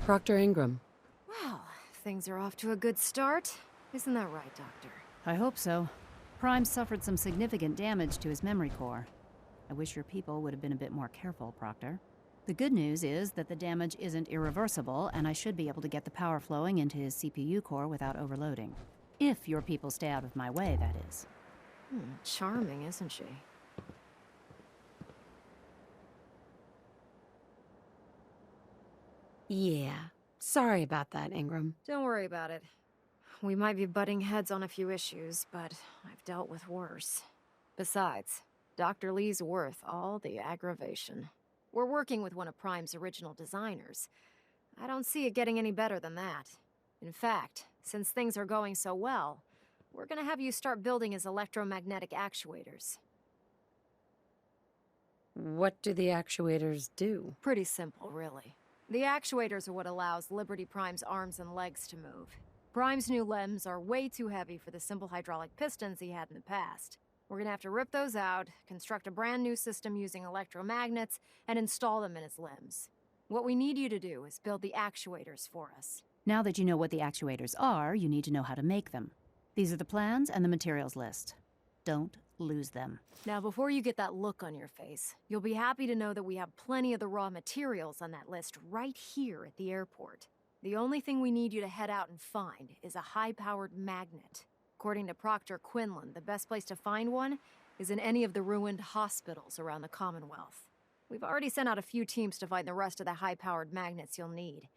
Proctor Ingram. Well, things are off to a good start. Isn't that right, Doctor? I hope so. Prime suffered some significant damage to his memory core. I wish your people would have been a bit more careful, Proctor. The good news is that the damage isn't irreversible, and I should be able to get the power flowing into his CPU core without overloading. If your people stay out of my way, that is. Charming, isn't she? Yeah. Sorry about that, Ingram. Don't worry about it. We might be butting heads on a few issues, but I've dealt with worse. Besides, Dr. Lee's worth all the aggravation. We're working with one of Prime's original designers. I don't see it getting any better than that. In fact, since things are going so well, we're gonna have you start building his electromagnetic actuators. What do the actuators do? Pretty simple, really. The actuators are what allows Liberty Prime's arms and legs to move. Prime's new limbs are way too heavy for the simple hydraulic pistons he had in the past. We're gonna have to rip those out, construct a brand new system using electromagnets, and install them in his limbs. What we need you to do is build the actuators for us. Now that you know what the actuators are, you need to know how to make them. These are the plans and the materials list. Don't lose them. Now, before you get that look on your face, you'll be happy to know that we have plenty of the raw materials on that list right here at the airport. The only thing we need you to head out and find is a high-powered magnet. According to Proctor Quinlan, the best place to find one is in any of the ruined hospitals around the Commonwealth. We've already sent out a few teams to find the rest of the high-powered magnets you'll need.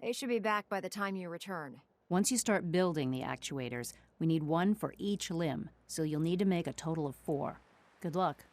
They should be back by the time you return. Once you start building the actuators, we need one for each limb, so you'll need to make a total of 4. Good luck.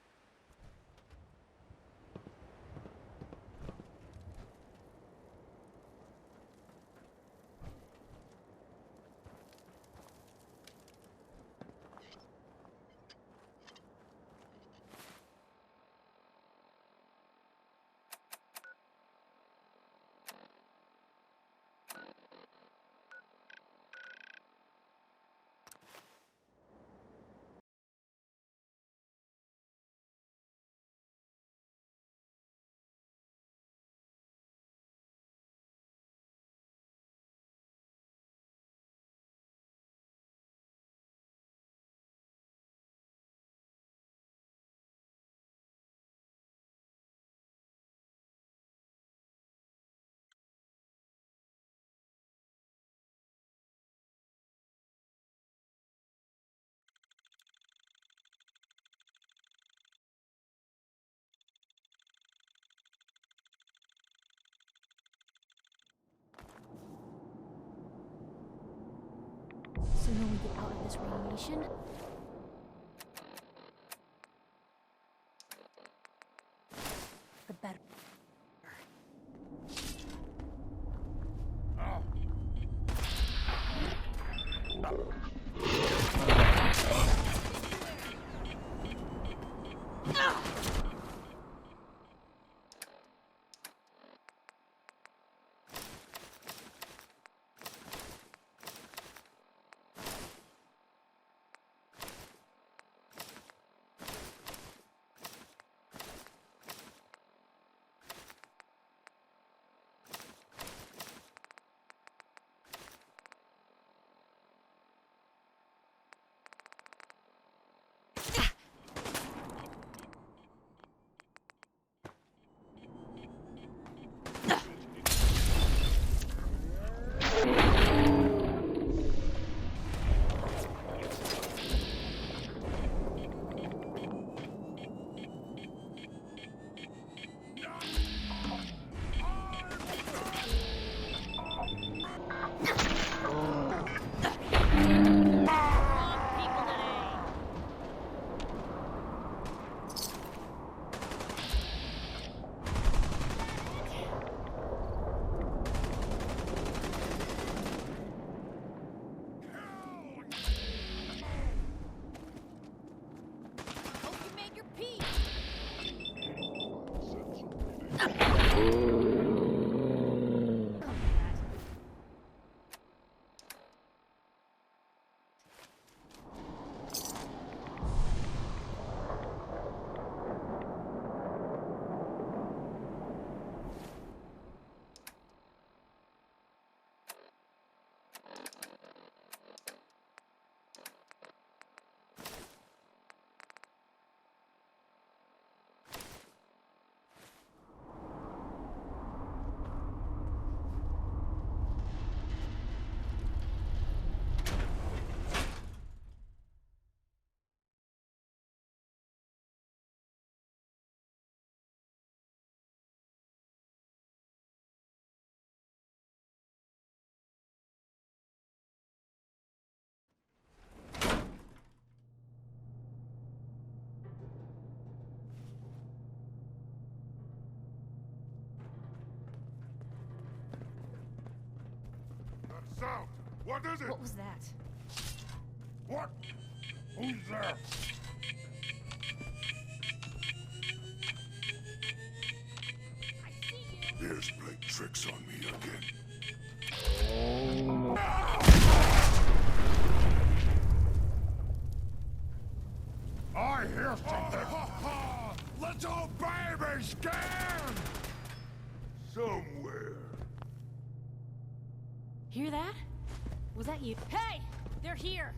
Sooner we get out of this radiation, the better. out! What is it? What was that? What? Who's there? Here's playing tricks on me again. I hear something! Little baby scared! Somewhere. Hear that? Was that you? Hey! They're here!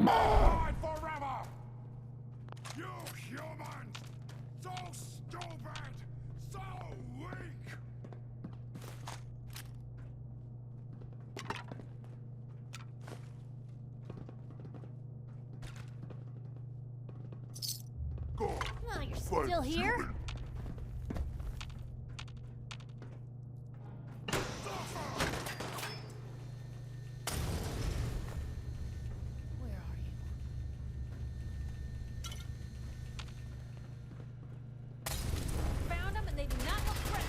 Die forever! You humans! So stupid! So weak! Go! Oh, you're Fight still here? human. Where are you? Found them and they do not look friendly.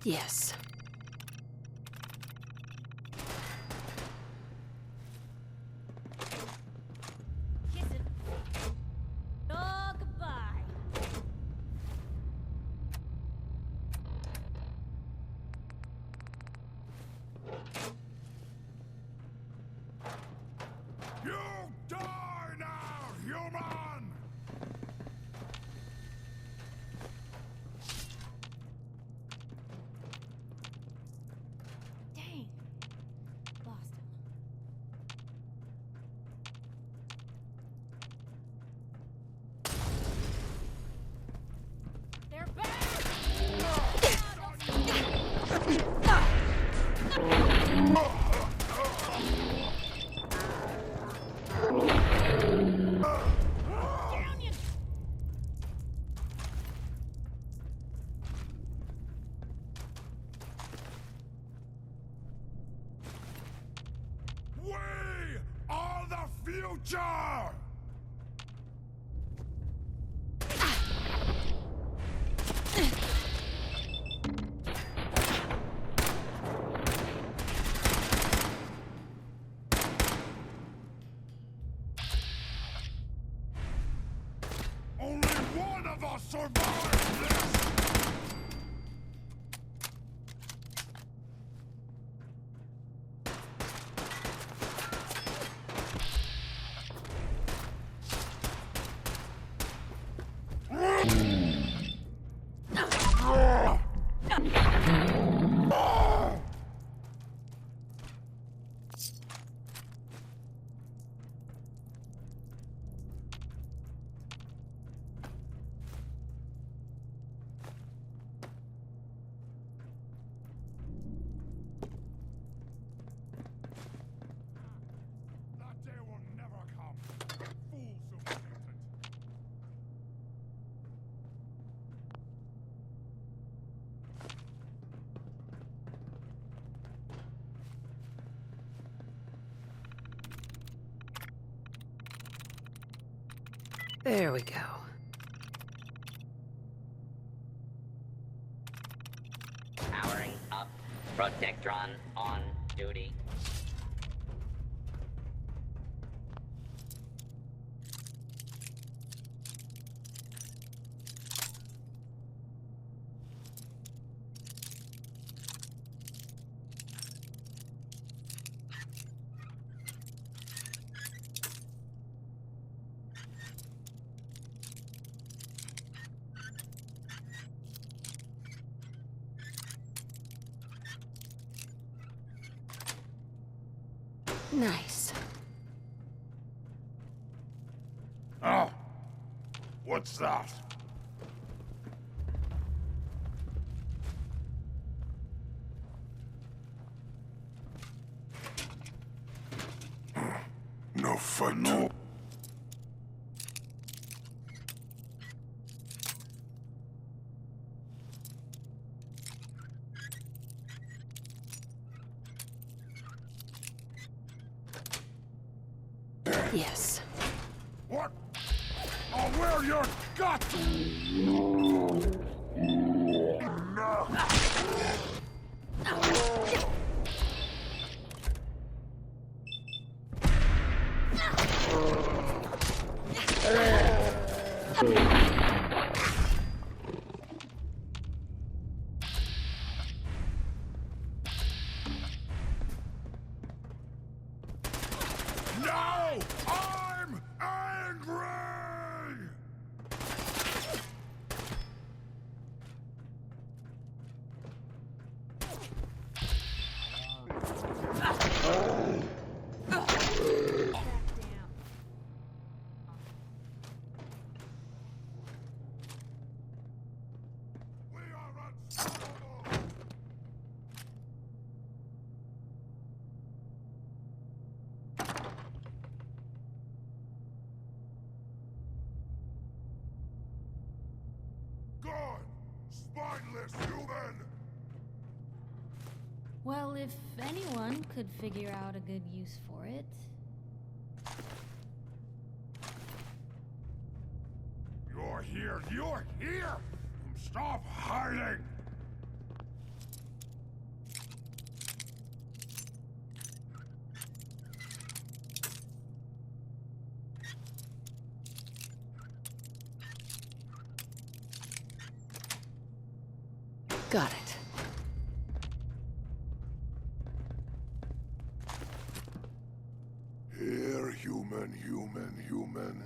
Yes. Kiss it. Oh, goodbye. You die now, human! Dang. Lost him. They're back! Down you! We are the future! Only one of us survived this! That day will never come. Fools who predict it. There we go. Powering up. Protectron on duty. Nice. Oh, what's that? No fight. No. Yes. What? I'll wear your guts! No! I'm angry! We are unstoppable! Gone! Spineless human! Well, if anyone could figure out a good use for it. You're here! You're here! Stop hiding! Got it. Here, human, human, human.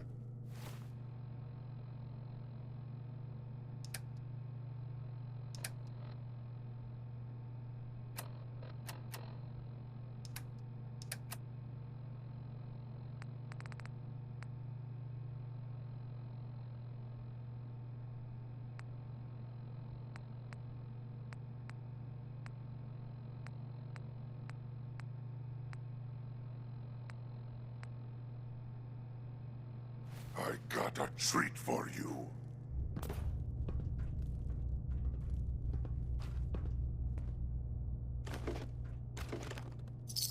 I got a treat for you.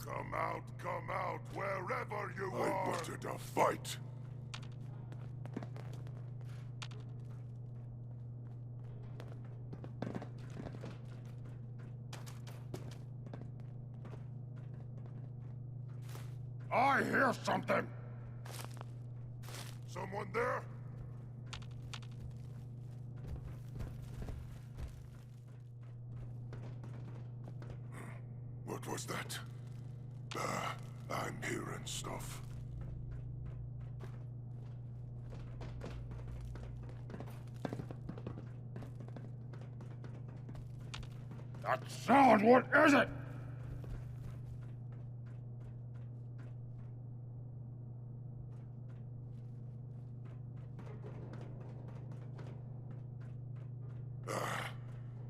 Come out, wherever you are! I wanted a fight. I hear something! Someone there? What was that? I'm hearing stuff. That sound, what is it?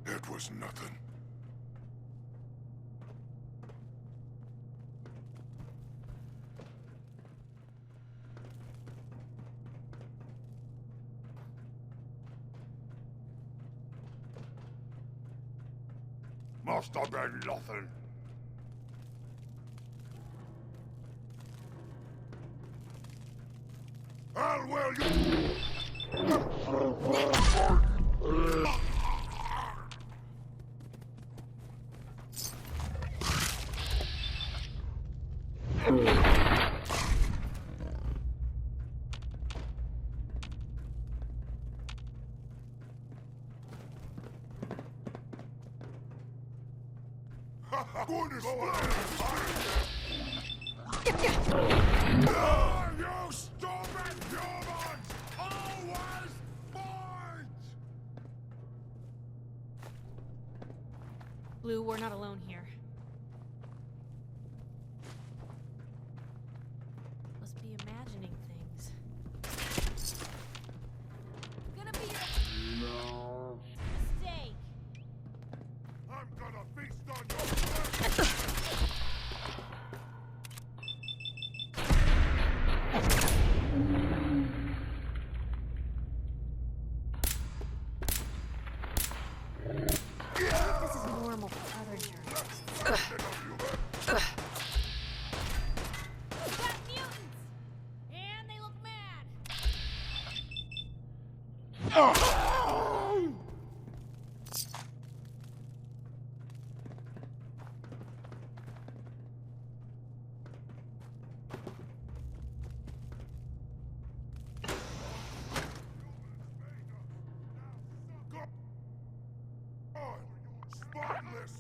It was nothing. Must have been nothing. How will you? Goodness, you stupid humans! Always fight! Blue, we're not alone here. Must be imagining things. Gonna be a mistake. I'm gonna feast on your flesh! This is normal for other journeys. Spineless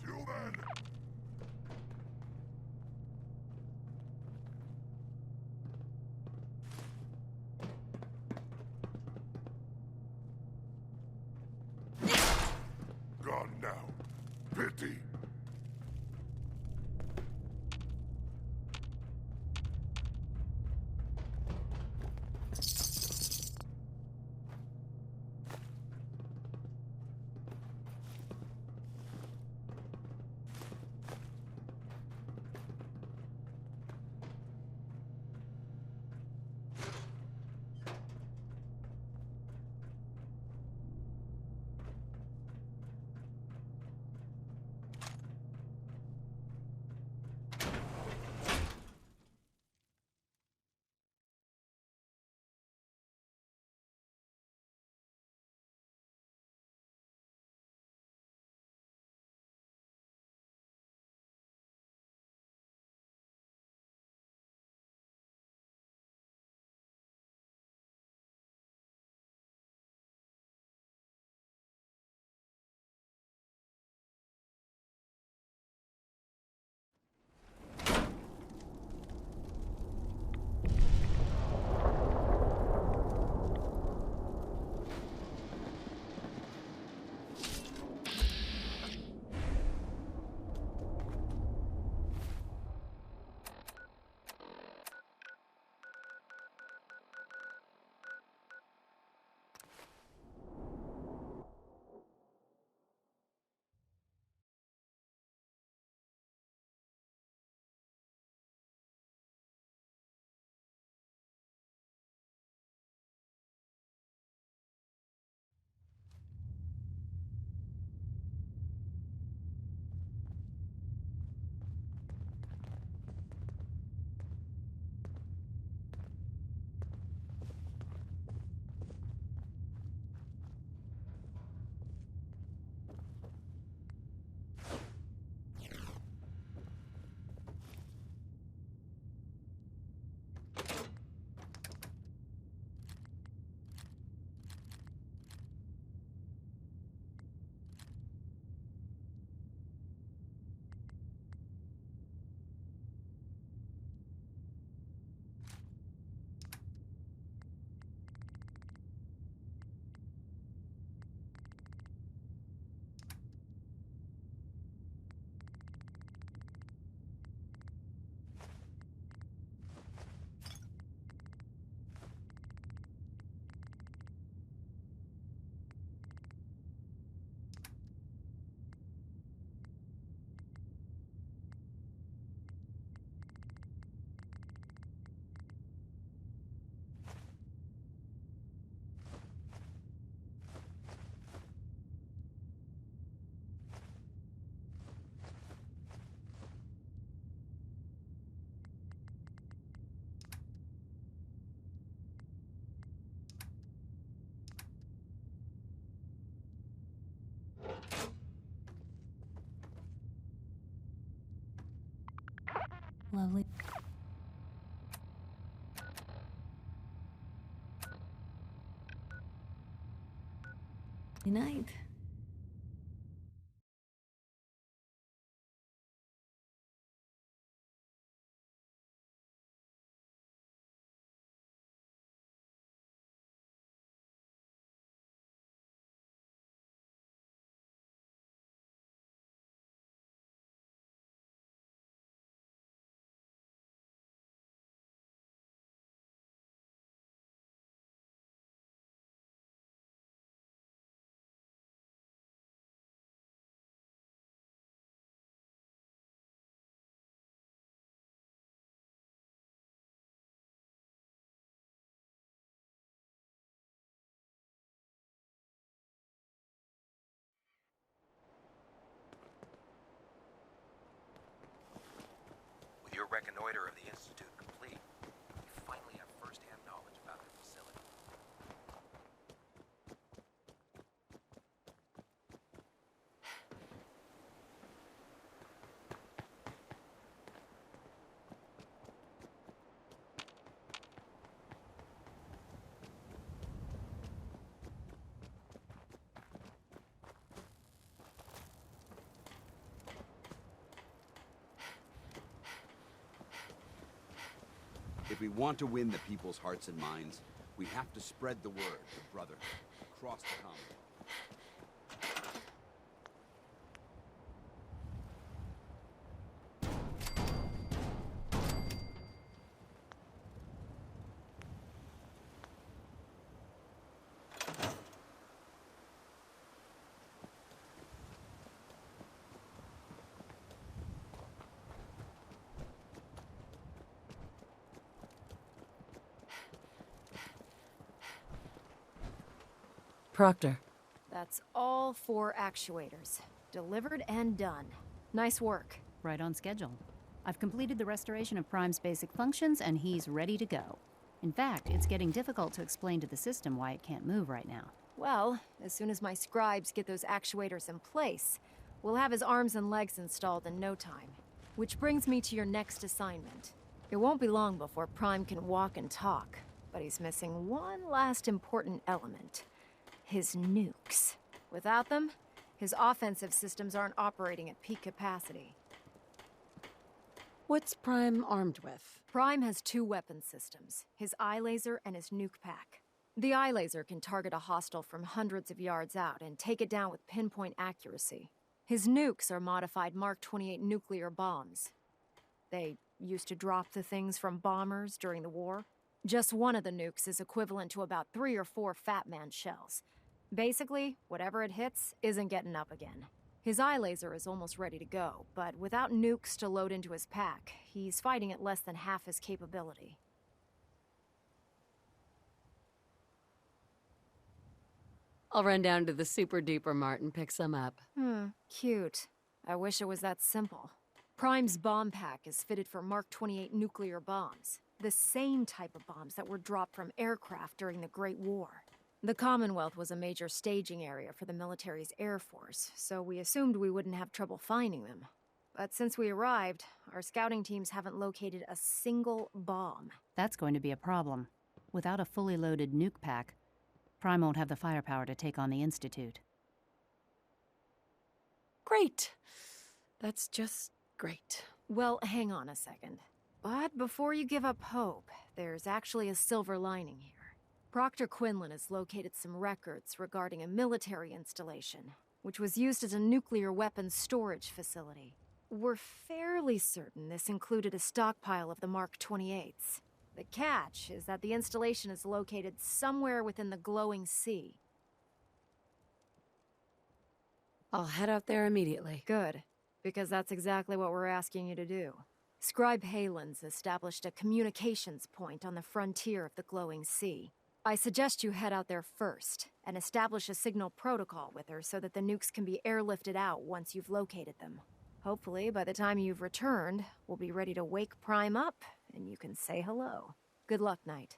human! Gone now. Pity. Lovely. Good night. With your reconnoiter of the Institute complete, we finally have first-hand knowledge about the facility. If we want to win the people's hearts and minds, we have to spread the word of brotherhood across the Commonwealth. Proctor. That's all 4 actuators. Delivered and done. Nice work. Right on schedule. I've completed the restoration of Prime's basic functions, and he's ready to go. In fact, it's getting difficult to explain to the system why it can't move right now. Well, as soon as my scribes get those actuators in place, we'll have his arms and legs installed in no time. Which brings me to your next assignment. It won't be long before Prime can walk and talk, but he's missing one last important element. His nukes. Without them, his offensive systems aren't operating at peak capacity. What's Prime armed with? Prime has 2 weapon systems, his eye laser and his nuke pack. The eye laser can target a hostile from hundreds of yards out and take it down with pinpoint accuracy. His nukes are modified Mark 28 nuclear bombs. They used to drop the things from bombers during the war. Just one of the nukes is equivalent to about 3 or 4 Fat Man shells. Basically, whatever it hits isn't getting up again. His eye laser is almost ready to go, but without nukes to load into his pack, he's fighting at less than half his capability. I'll run down to the Super Duper Mart and pick some up. Cute. I wish it was that simple. Prime's bomb pack is fitted for Mark 28 nuclear bombs. The same type of bombs that were dropped from aircraft during the Great War. The Commonwealth was a major staging area for the military's air force, so we assumed we wouldn't have trouble finding them. But since we arrived, our scouting teams haven't located a single bomb. That's going to be a problem. Without a fully loaded nuke pack, Prime won't have the firepower to take on the Institute. Great. That's just great. Well, hang on a second. But before you give up hope, there's actually a silver lining here. Proctor Quinlan has located some records regarding a military installation, which was used as a nuclear weapons storage facility. We're fairly certain this included a stockpile of the Mark 28s. The catch is that the installation is located somewhere within the glowing sea. I'll head out there immediately. Good, because that's exactly what we're asking you to do. Scribe Halen's established a communications point on the frontier of the glowing sea. I suggest you head out there first, and establish a signal protocol with her so that the nukes can be airlifted out once you've located them. Hopefully, by the time you've returned, we'll be ready to wake Prime up, and you can say hello. Good luck, Knight.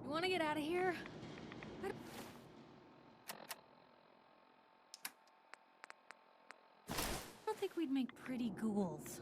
You want to get out of here? I don't think we'd make pretty ghouls.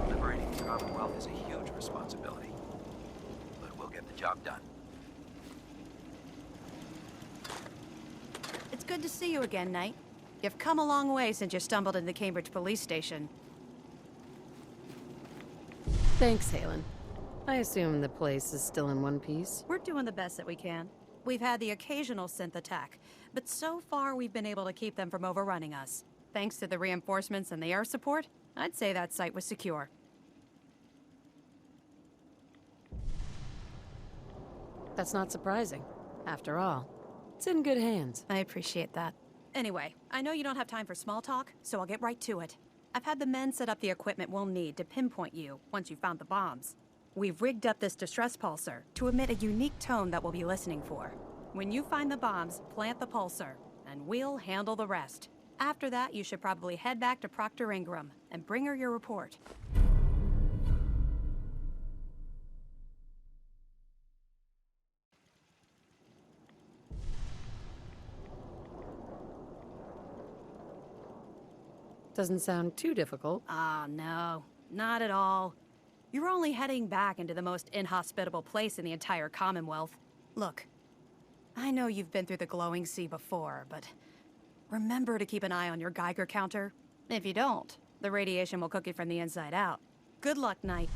Liberating the Commonwealth is a huge responsibility, but we'll get the job done. It's good to see you again, Knight. You've come a long way since you stumbled into the Cambridge police station. Thanks, Halen. I assume the place is still in one piece. We're doing the best that we can. We've had the occasional synth attack, but so far we've been able to keep them from overrunning us. Thanks to the reinforcements and the air support, I'd say that site was secure. That's not surprising. After all, it's in good hands. I appreciate that. Anyway, I know you don't have time for small talk, so I'll get right to it. I've had the men set up the equipment we'll need to pinpoint you once you've found the bombs. We've rigged up this distress pulsar to emit a unique tone that we'll be listening for. When you find the bombs, plant the pulsar, and we'll handle the rest. After that, you should probably head back to Proctor Ingram and bring her your report. Doesn't sound too difficult. Ah, no. Not at all. You're only heading back into the most inhospitable place in the entire Commonwealth. Look, I know you've been through the glowing sea before, but remember to keep an eye on your Geiger counter. If you don't, the radiation will cook you from the inside out. Good luck, Knight.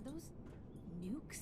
Are those nukes?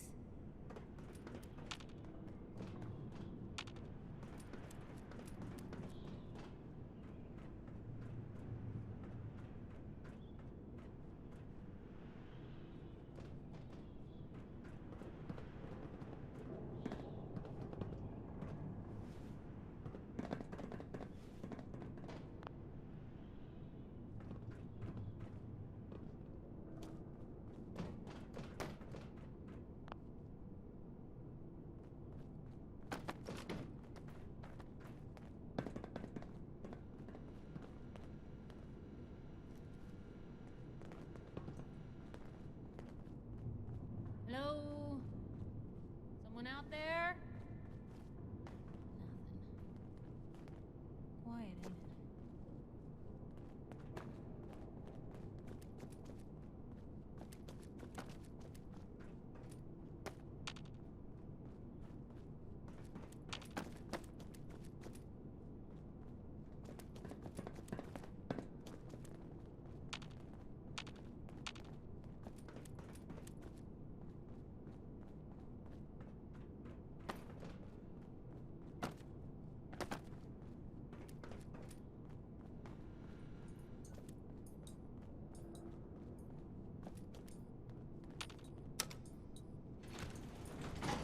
Anyone out there? Nothing. Quiet, ain't it?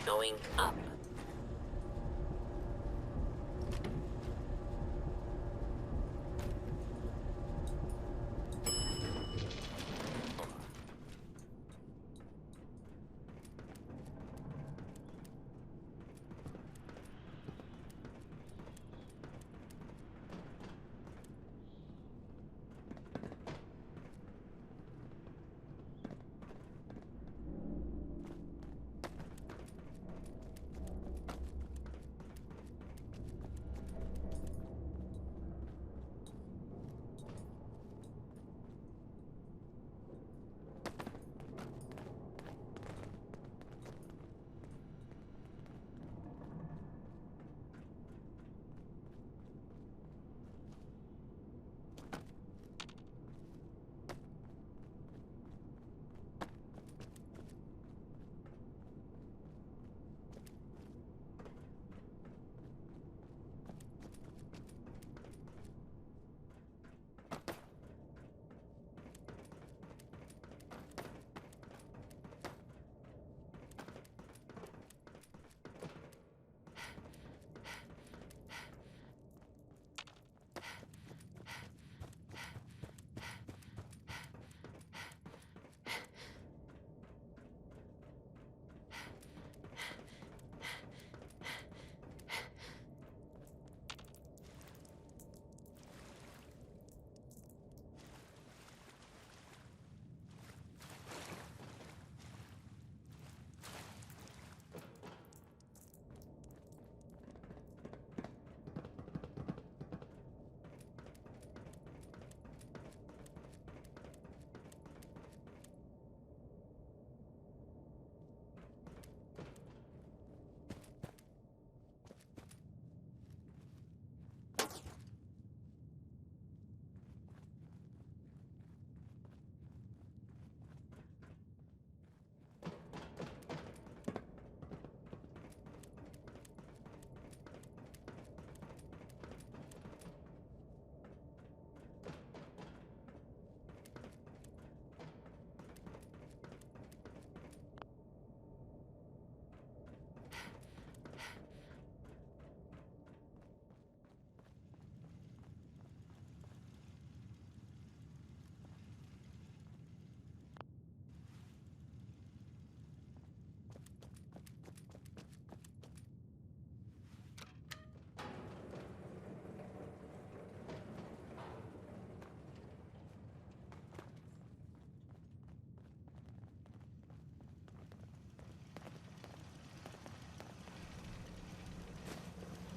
Going up.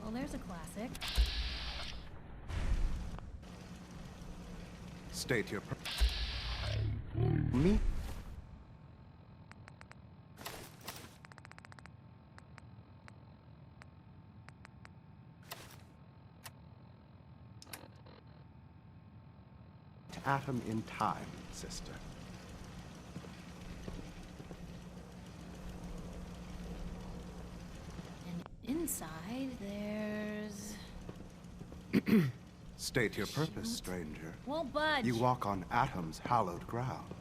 Well, there's a classic. State your me? Atom in time, sister. And inside, there's... State your purpose, stranger. Won't budge. You walk on Atom's hallowed ground.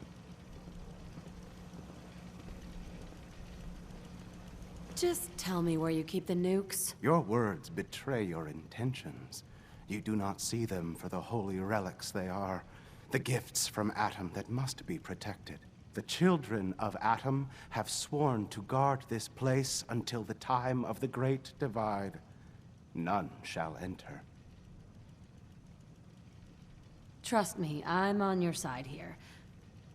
Just tell me where you keep the nukes. Your words betray your intentions. You do not see them for the holy relics they are, the gifts from Atom that must be protected. The children of Atom have sworn to guard this place until the time of the Great Divide. None shall enter. Trust me, I'm on your side here.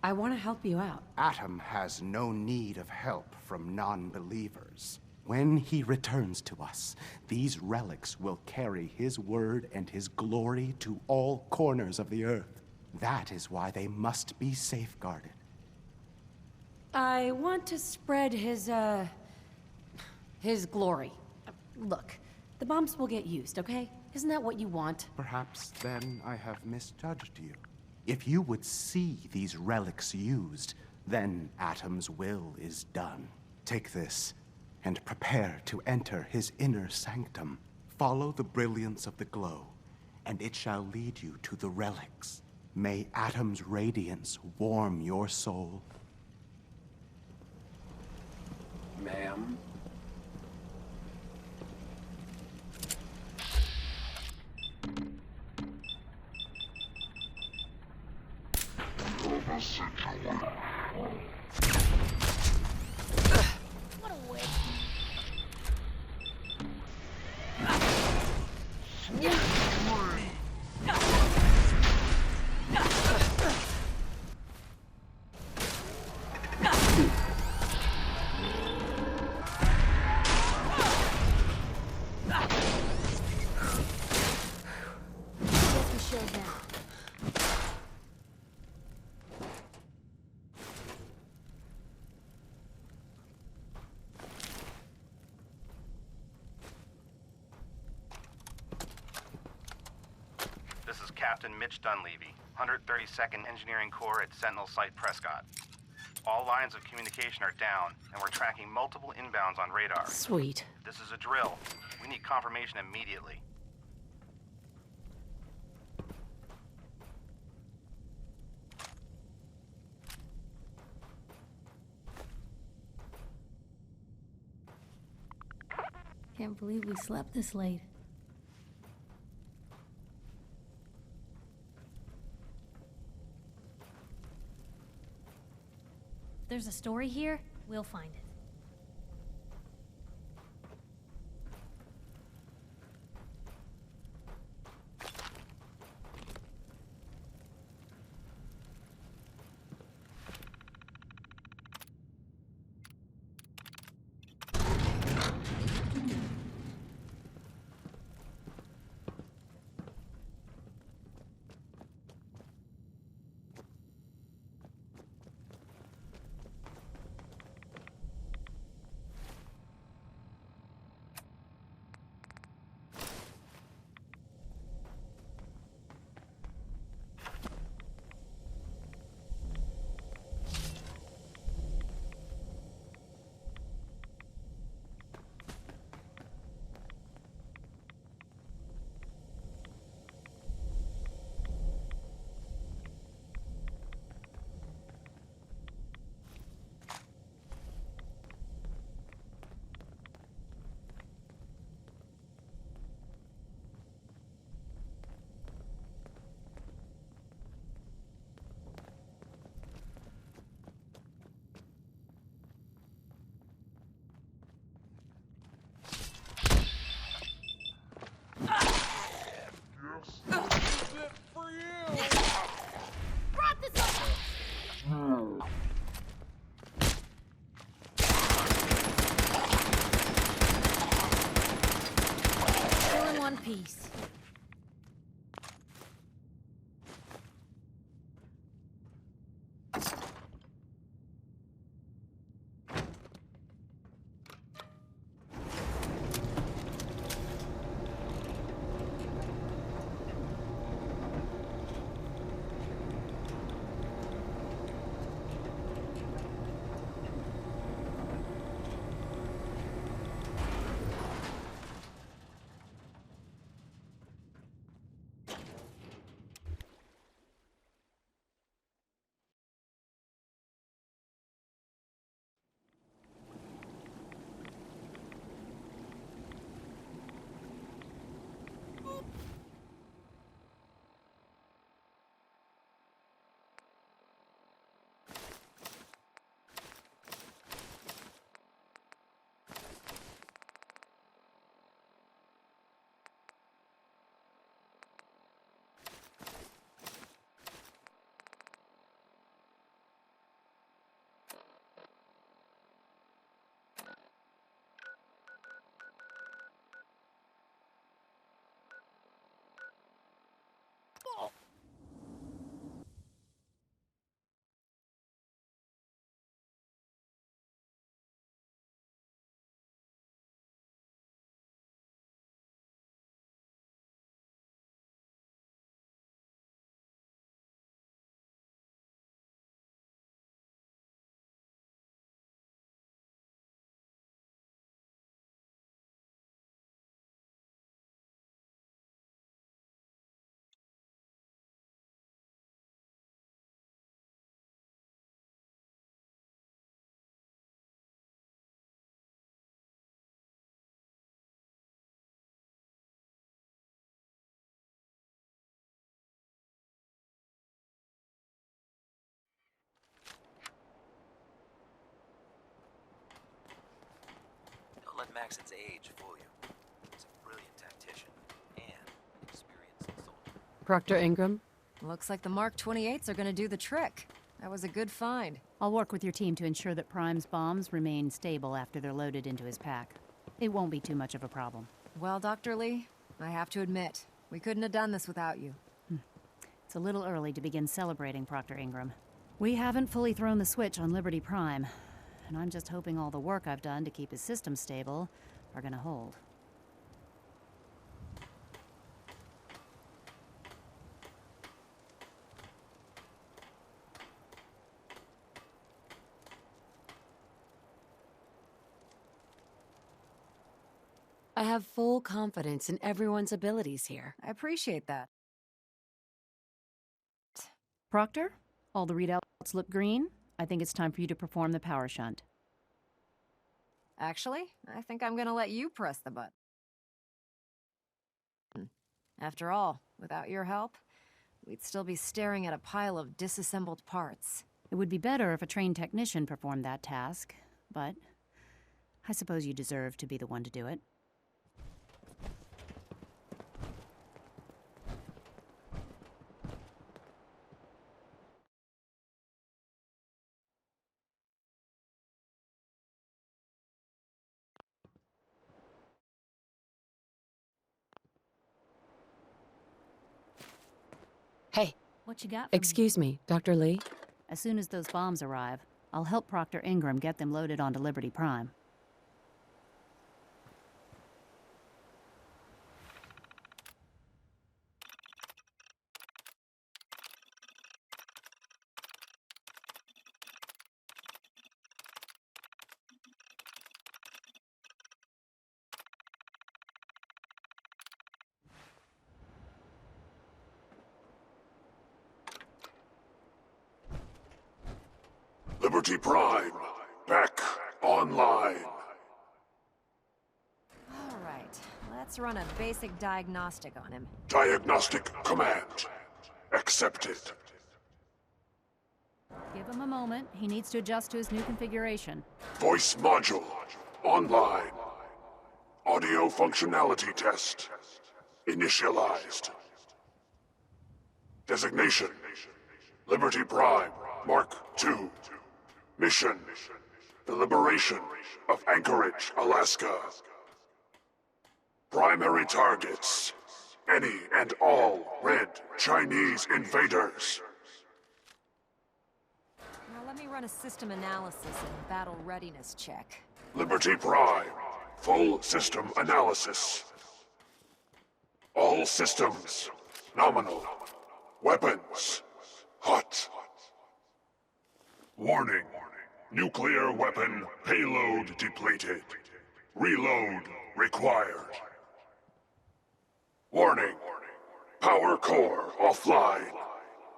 I want to help you out. Atom has no need of help from non-believers. When he returns to us, these relics will carry his word and his glory to all corners of the earth. That is why they must be safeguarded. I want to spread his glory. Look, the bombs will get used, okay? Isn't that what you want? Perhaps then I have misjudged you. If you would see these relics used, then Atom's will is done. Take this, and prepare to enter his inner sanctum. Follow the brilliance of the glow, and it shall lead you to the relics. May Atom's radiance warm your soul. Ma'am? What a witch. Guess we showed now. This is Captain Mitch Dunleavy, 132nd Engineering Corps at Sentinel Site Prescott. All lines of communication are down, and we're tracking multiple inbounds on radar. Sweet. This is a drill. We need confirmation immediately. Can't believe we slept this late. If there's a story here, we'll find it. All in one piece. Maxon's age fool you. He's a brilliant tactician and experienced soldier. Proctor Ingram? Looks like the Mark 28s are gonna do the trick. That was a good find. I'll work with your team to ensure that Prime's bombs remain stable after they're loaded into his pack. It won't be too much of a problem. Well, Dr. Lee, I have to admit, we couldn't have done this without you. It's a little early to begin celebrating, Proctor Ingram. We haven't fully thrown the switch on Liberty Prime, and I'm just hoping all the work I've done to keep his system stable are gonna hold. I have full confidence in everyone's abilities here. I appreciate that. Proctor, all the readouts look green. I think it's time for you to perform the power shunt. Actually, I think I'm gonna let you press the button. After all, without your help, we'd still be staring at a pile of disassembled parts. It would be better if a trained technician performed that task, but I suppose you deserve to be the one to do it. Hey, What you got for me? excuse me, Dr. Lee? As soon as those bombs arrive, I'll help Proctor Ingram get them loaded onto Liberty Prime. Liberty Prime, back online. All right, let's run a basic diagnostic on him. Diagnostic command accepted. Give him a moment. He needs to adjust to his new configuration. Voice module online. Audio functionality test initialized. Designation: Liberty Prime Mark II. Mission: the liberation of Anchorage, Alaska. Primary targets: any and all red Chinese invaders. Now let me run a system analysis and battle readiness check. Liberty Prime, full system analysis. All systems nominal. Weapons hot. Warning. Nuclear weapon payload depleted. Reload required. Warning. Power core offline.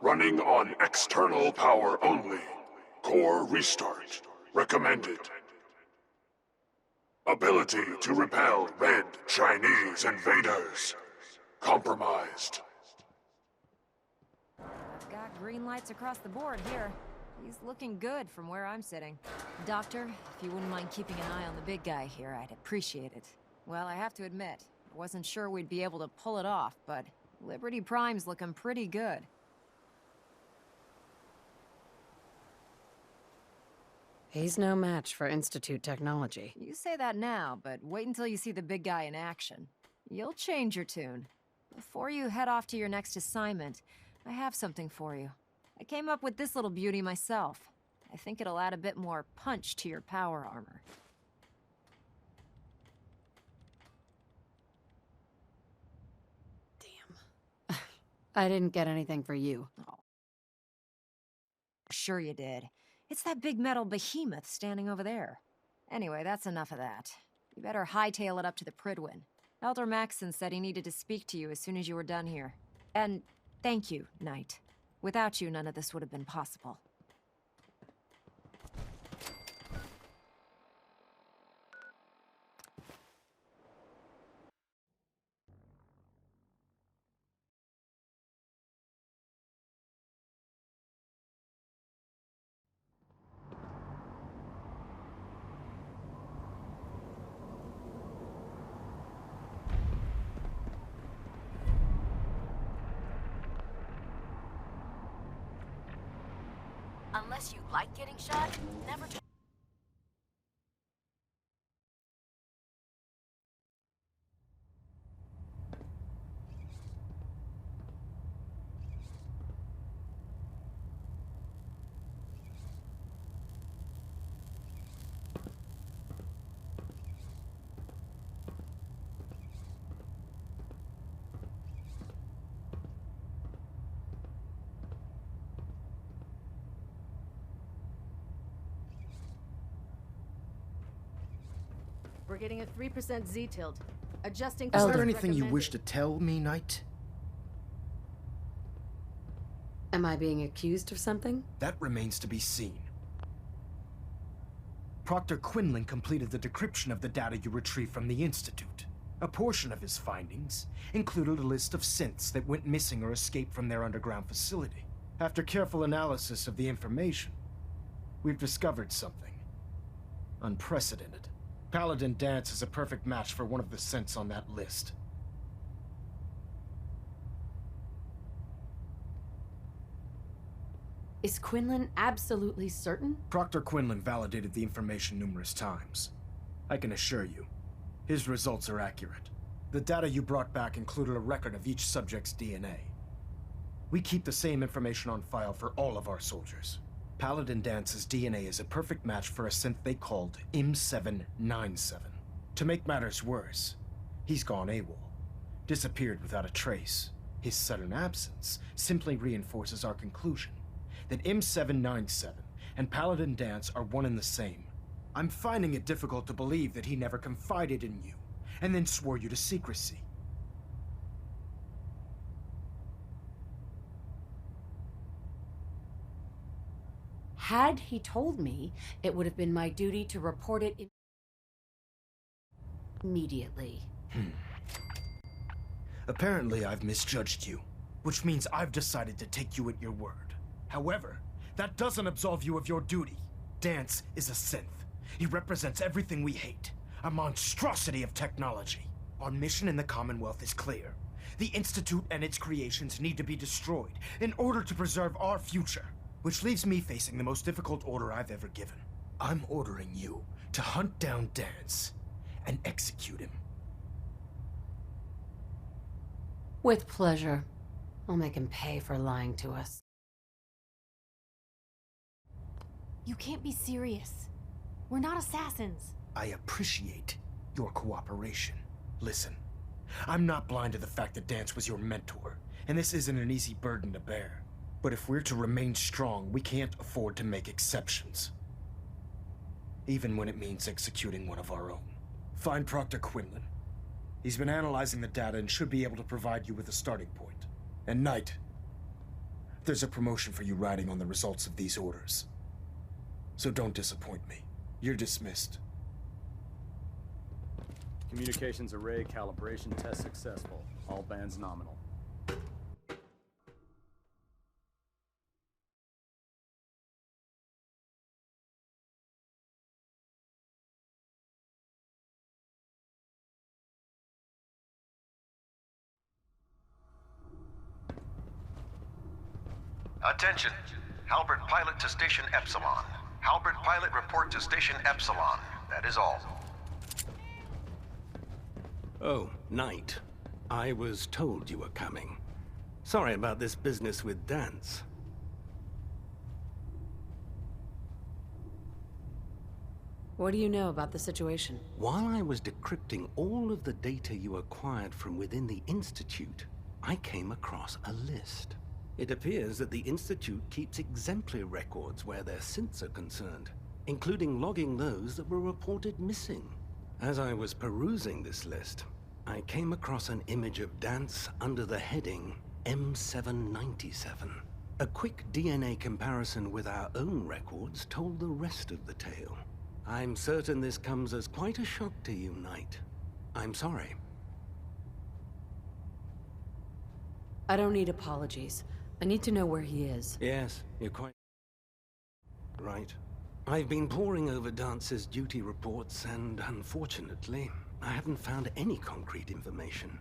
Running on external power only. Core restart recommended. Ability to repel red Chinese invaders compromised. I've got green lights across the board here. He's looking good from where I'm sitting. Doctor, if you wouldn't mind keeping an eye on the big guy here, I'd appreciate it. Well, I have to admit, I wasn't sure we'd be able to pull it off, but Liberty Prime's looking pretty good. He's no match for Institute technology. You say that now, but wait until you see the big guy in action. You'll change your tune. Before you head off to your next assignment, I have something for you. I came up with this little beauty myself. I think it'll add a bit more punch to your power armor. Damn. I didn't get anything for you. Oh. Sure you did. It's that big metal behemoth standing over there. Anyway, that's enough of that. You better hightail it up to the Pridwin. Elder Maxon said he needed to speak to you as soon as you were done here. And thank you, Knight. Without you, none of this would have been possible. Unless you like getting shot, never try. We're getting a 3% Z-tilt. Adjusting... Is for there anything you recommended. wish to tell me, Knight? Am I being accused of something? That remains to be seen. Proctor Quinlan completed the decryption of the data you retrieved from the Institute. A portion of his findings included a list of synths that went missing or escaped from their underground facility. After careful analysis of the information, we've discovered something unprecedented. Paladin Dance is a perfect match for one of the synths on that list. Is Quinlan absolutely certain? Proctor Quinlan validated the information numerous times. I can assure you, his results are accurate. The data you brought back included a record of each subject's DNA. We keep the same information on file for all of our soldiers. Paladin Dance's DNA is a perfect match for a synth they called M797. To make matters worse, he's gone AWOL, disappeared without a trace. His sudden absence simply reinforces our conclusion that M797 and Paladin Dance are one and the same. I'm finding it difficult to believe that he never confided in you, and then swore you to secrecy. Had he told me, it would have been my duty to report it immediately. Apparently, I've misjudged you, which means I've decided to take you at your word. However, that doesn't absolve you of your duty. Dance is a synth. He represents everything we hate, a monstrosity of technology. Our mission in the Commonwealth is clear. The Institute and its creations need to be destroyed in order to preserve our future, which leaves me facing the most difficult order I've ever given. I'm ordering you to hunt down Dance and execute him. With pleasure. I'll make him pay for lying to us. You can't be serious. We're not assassins. I appreciate your cooperation. Listen, I'm not blind to the fact that Dance was your mentor, and this isn't an easy burden to bear. But if we're to remain strong, we can't afford to make exceptions. Even when it means executing one of our own. Find Proctor Quinlan. He's been analyzing the data and should be able to provide you with a starting point. And Knight, there's a promotion for you riding on the results of these orders. So don't disappoint me. You're dismissed. Communications array calibration test successful. All bands nominal. Attention. Halberd pilot to station Epsilon. Halberd pilot report to station Epsilon. That is all. Oh, Knight. I was told you were coming. Sorry about this business with Dance. What do you know about the situation? While I was decrypting all of the data you acquired from within the Institute, I came across a list. It appears that the Institute keeps exemplary records where their synths are concerned, including logging those that were reported missing. As I was perusing this list, I came across an image of Dance under the heading M797. A quick DNA comparison with our own records told the rest of the tale. I'm certain this comes as quite a shock to you, Knight. I'm sorry. I don't need apologies. I need to know where he is. Yes, you're quite right. I've been poring over Dance's duty reports, and unfortunately, I haven't found any concrete information.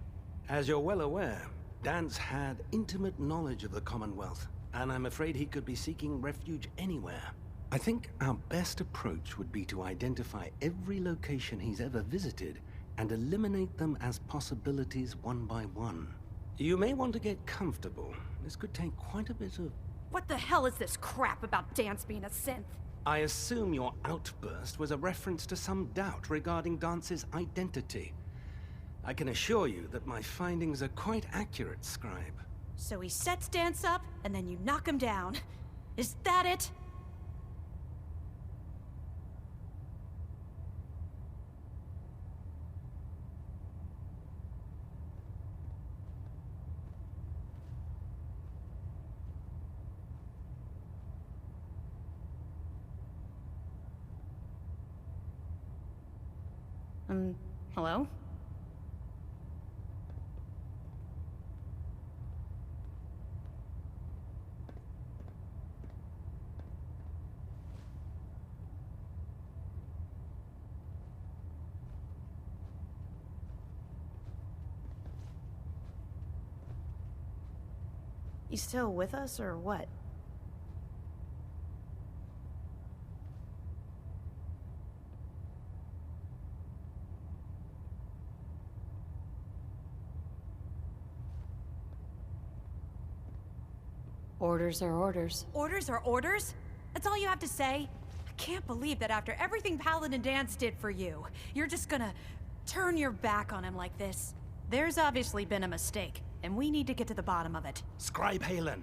As you're well aware, Dance had intimate knowledge of the Commonwealth, and I'm afraid he could be seeking refuge anywhere. I think our best approach would be to identify every location he's ever visited and eliminate them as possibilities one by one. You may want to get comfortable. This could take quite a bit of... What the hell is this crap about Dance being a synth? I assume your outburst was a reference to some doubt regarding Dance's identity. I can assure you that my findings are quite accurate, Scribe. So he sets Dance up, and then you knock him down. Is that it? Hello? You still with us, or what? Orders are orders. Orders are orders? That's all you have to say? I can't believe that after everything Paladin Dance did for you, you're just gonna turn your back on him like this. There's obviously been a mistake, and we need to get to the bottom of it. Scribe Halen,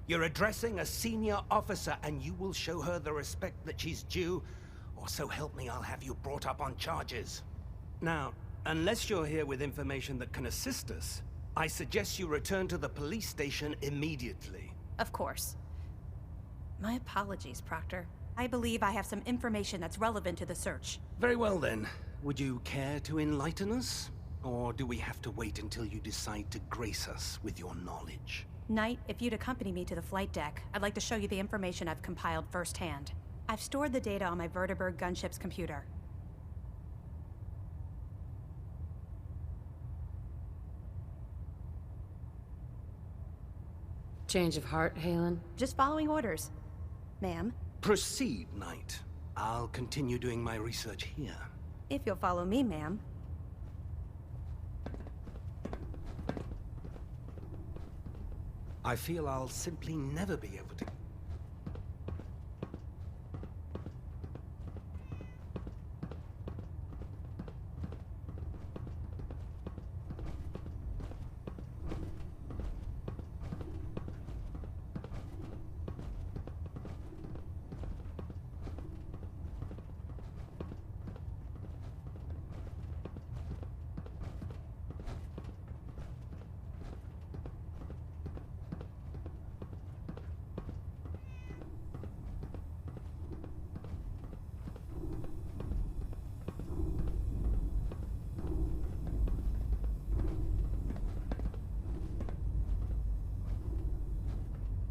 you're addressing a senior officer, and you will show her the respect that she's due, or so help me, I'll have you brought up on charges. Now, unless you're here with information that can assist us, I suggest you return to the police station immediately. Of course. My apologies, Proctor. I believe I have some information that's relevant to the search. Very well then. Would you care to enlighten us? Or do we have to wait until you decide to grace us with your knowledge? Knight, if you'd accompany me to the flight deck, I'd like to show you the information I've compiled firsthand. I've stored the data on my Vertibird gunship's computer. Change of heart, Halen? Just following orders. Ma'am? Proceed, Knight. I'll continue doing my research here. If you'll follow me, ma'am. I feel I'll simply never be able to...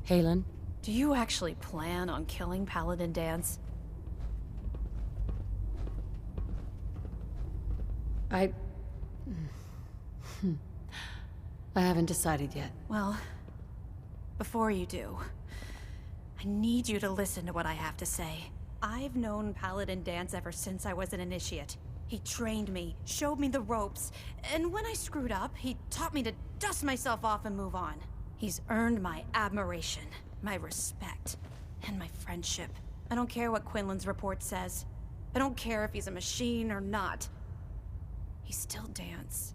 Halen? Do you actually plan on killing Paladin Dance? I haven't decided yet. Well, before you do, I need you to listen to what I have to say. I've known Paladin Dance ever since I was an initiate. He trained me, showed me the ropes, and when I screwed up, he taught me to dust myself off and move on. He's earned my admiration, my respect, and my friendship. I don't care what Quinlan's report says. I don't care if he's a machine or not. He's still Dance.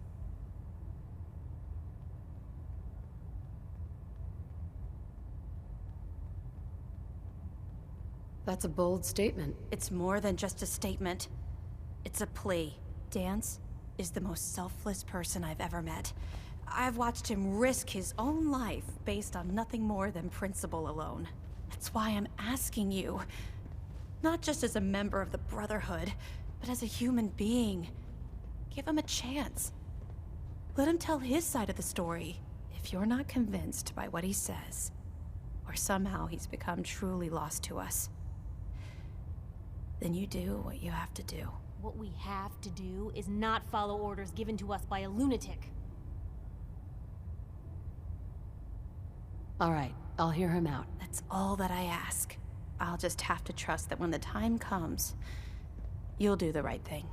That's a bold statement. It's more than just a statement. It's a plea. Dance is the most selfless person I've ever met. I've watched him risk his own life based on nothing more than principle alone. That's why I'm asking you. Not just as a member of the Brotherhood, but as a human being. Give him a chance. Let him tell his side of the story. If you're not convinced by what he says, or somehow he's become truly lost to us, then you do what you have to do. What we have to do is not follow orders given to us by a lunatic. All right, I'll hear him out. That's all that I ask. I'll just have to trust that when the time comes, you'll do the right thing.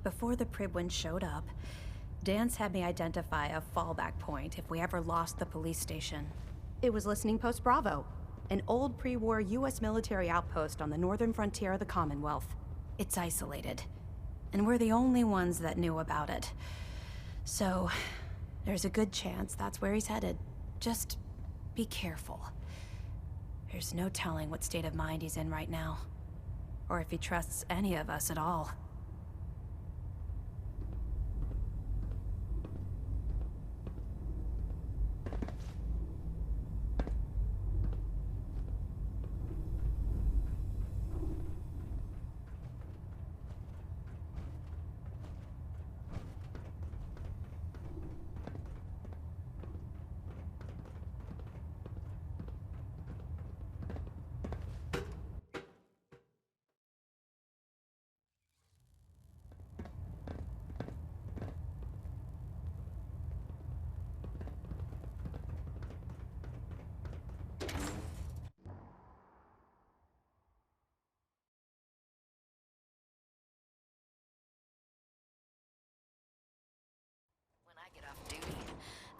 Before the Pribwin showed up, Dan's had me identify a fallback point if we ever lost the police station. It was Listening Post Bravo, an old pre-war US military outpost on the northern frontier of the Commonwealth. It's isolated, and we're the only ones that knew about it. So, there's a good chance that's where he's headed. Just be careful. There's no telling what state of mind he's in right now, or if he trusts any of us at all.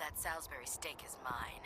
That Salisbury steak is mine.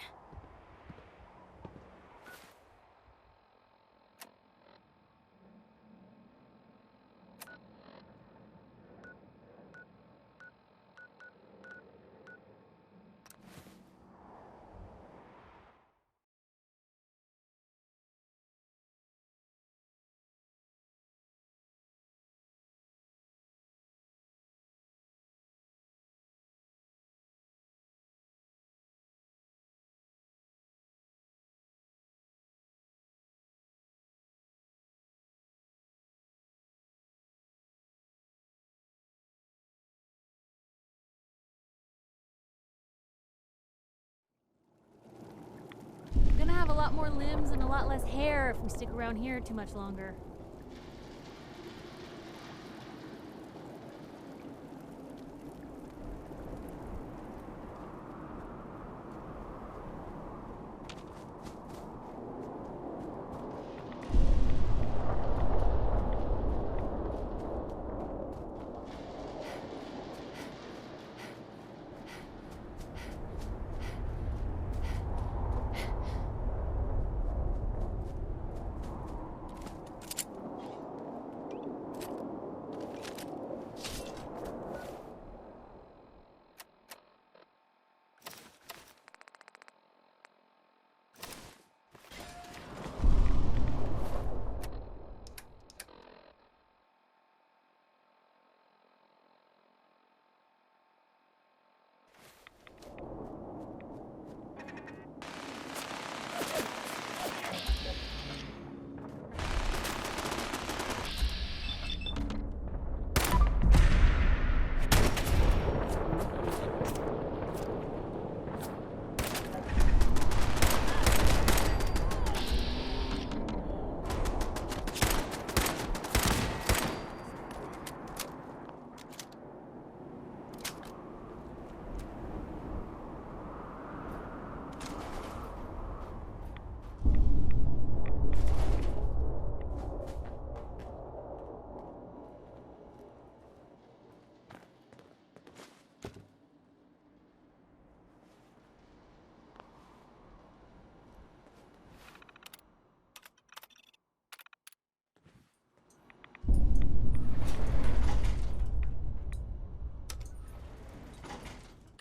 Gonna have a lot more limbs and a lot less hair if we stick around here too much longer.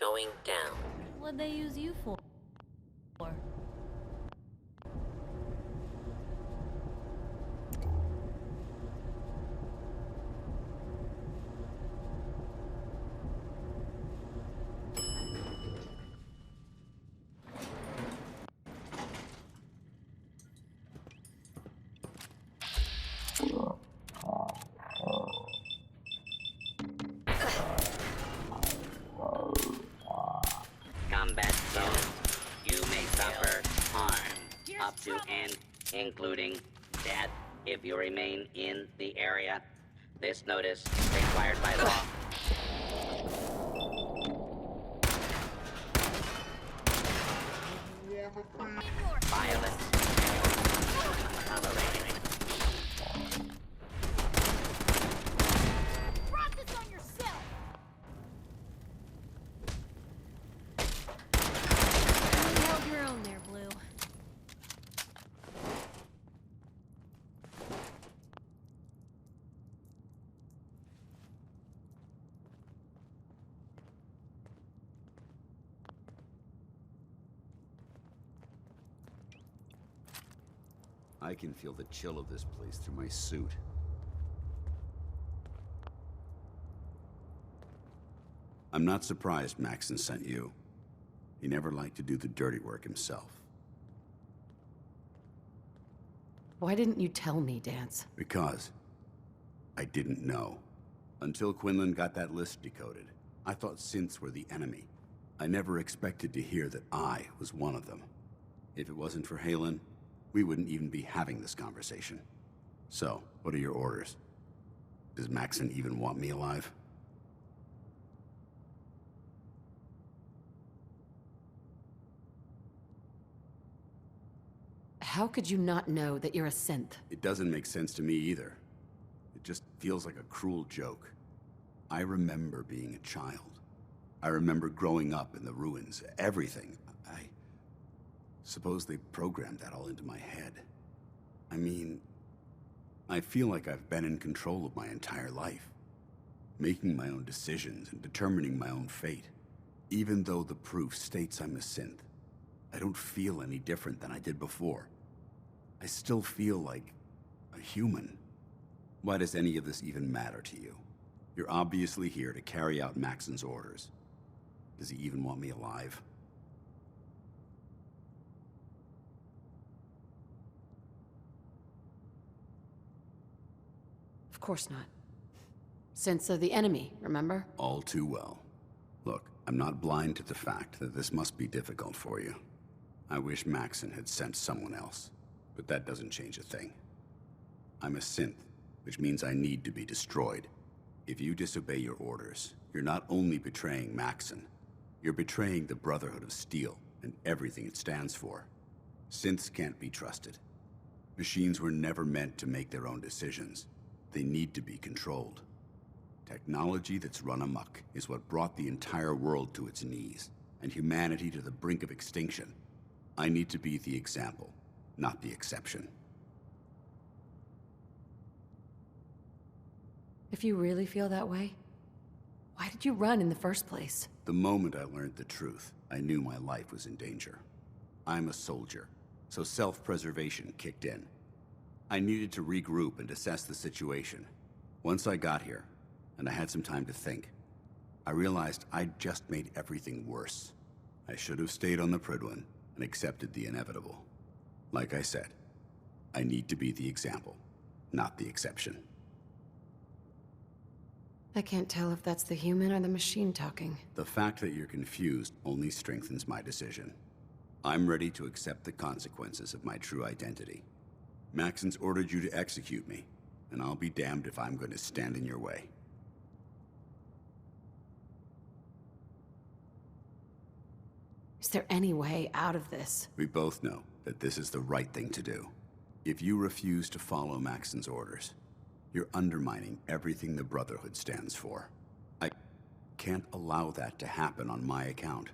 Going down. What'd they use you for? Combat zone. You may suffer harm up to and including death if you remain in the area. This notice required by law. Violence tolerated. Brought this on yourself! You held your own there, Blue. I can feel the chill of this place through my suit. I'm not surprised Maxon sent you. He never liked to do the dirty work himself. Why didn't you tell me, Dance? Because I didn't know. Until Quinlan got that list decoded, I thought synths were the enemy. I never expected to hear that I was one of them. If it wasn't for Halen, we wouldn't even be having this conversation. So, what are your orders? Does Maxon even want me alive? How could you not know that you're a synth? It doesn't make sense to me either. It just feels like a cruel joke. I remember being a child. I remember growing up in the ruins, everything. I suppose they programmed that all into my head. I mean, I feel like I've been in control of my entire life, making my own decisions and determining my own fate. Even though the proof states I'm a synth, I don't feel any different than I did before. I still feel like a human. Why does any of this even matter to you? You're obviously here to carry out Maxon's orders. Does he even want me alive? Of course not. Synths are the enemy, remember? All too well. Look, I'm not blind to the fact that this must be difficult for you. I wish Maxon had sent someone else, but that doesn't change a thing. I'm a synth, which means I need to be destroyed. If you disobey your orders, you're not only betraying Maxon, you're betraying the Brotherhood of Steel and everything it stands for. Synths can't be trusted. Machines were never meant to make their own decisions. They need to be controlled. Technology that's run amok is what brought the entire world to its knees, and humanity to the brink of extinction. I need to be the example, not the exception. If you really feel that way, why did you run in the first place? The moment I learned the truth, I knew my life was in danger. I'm a soldier, so self-preservation kicked in. I needed to regroup and assess the situation. Once I got here, and I had some time to think, I realized I'd just made everything worse. I should have stayed on the Prydwen and accepted the inevitable. Like I said, I need to be the example, not the exception. I can't tell if that's the human or the machine talking. The fact that you're confused only strengthens my decision. I'm ready to accept the consequences of my true identity. Maxon's ordered you to execute me, and I'll be damned if I'm going to stand in your way. Is there any way out of this? We both know that this is the right thing to do. If you refuse to follow Maxon's orders, you're undermining everything the Brotherhood stands for. I can't allow that to happen on my account.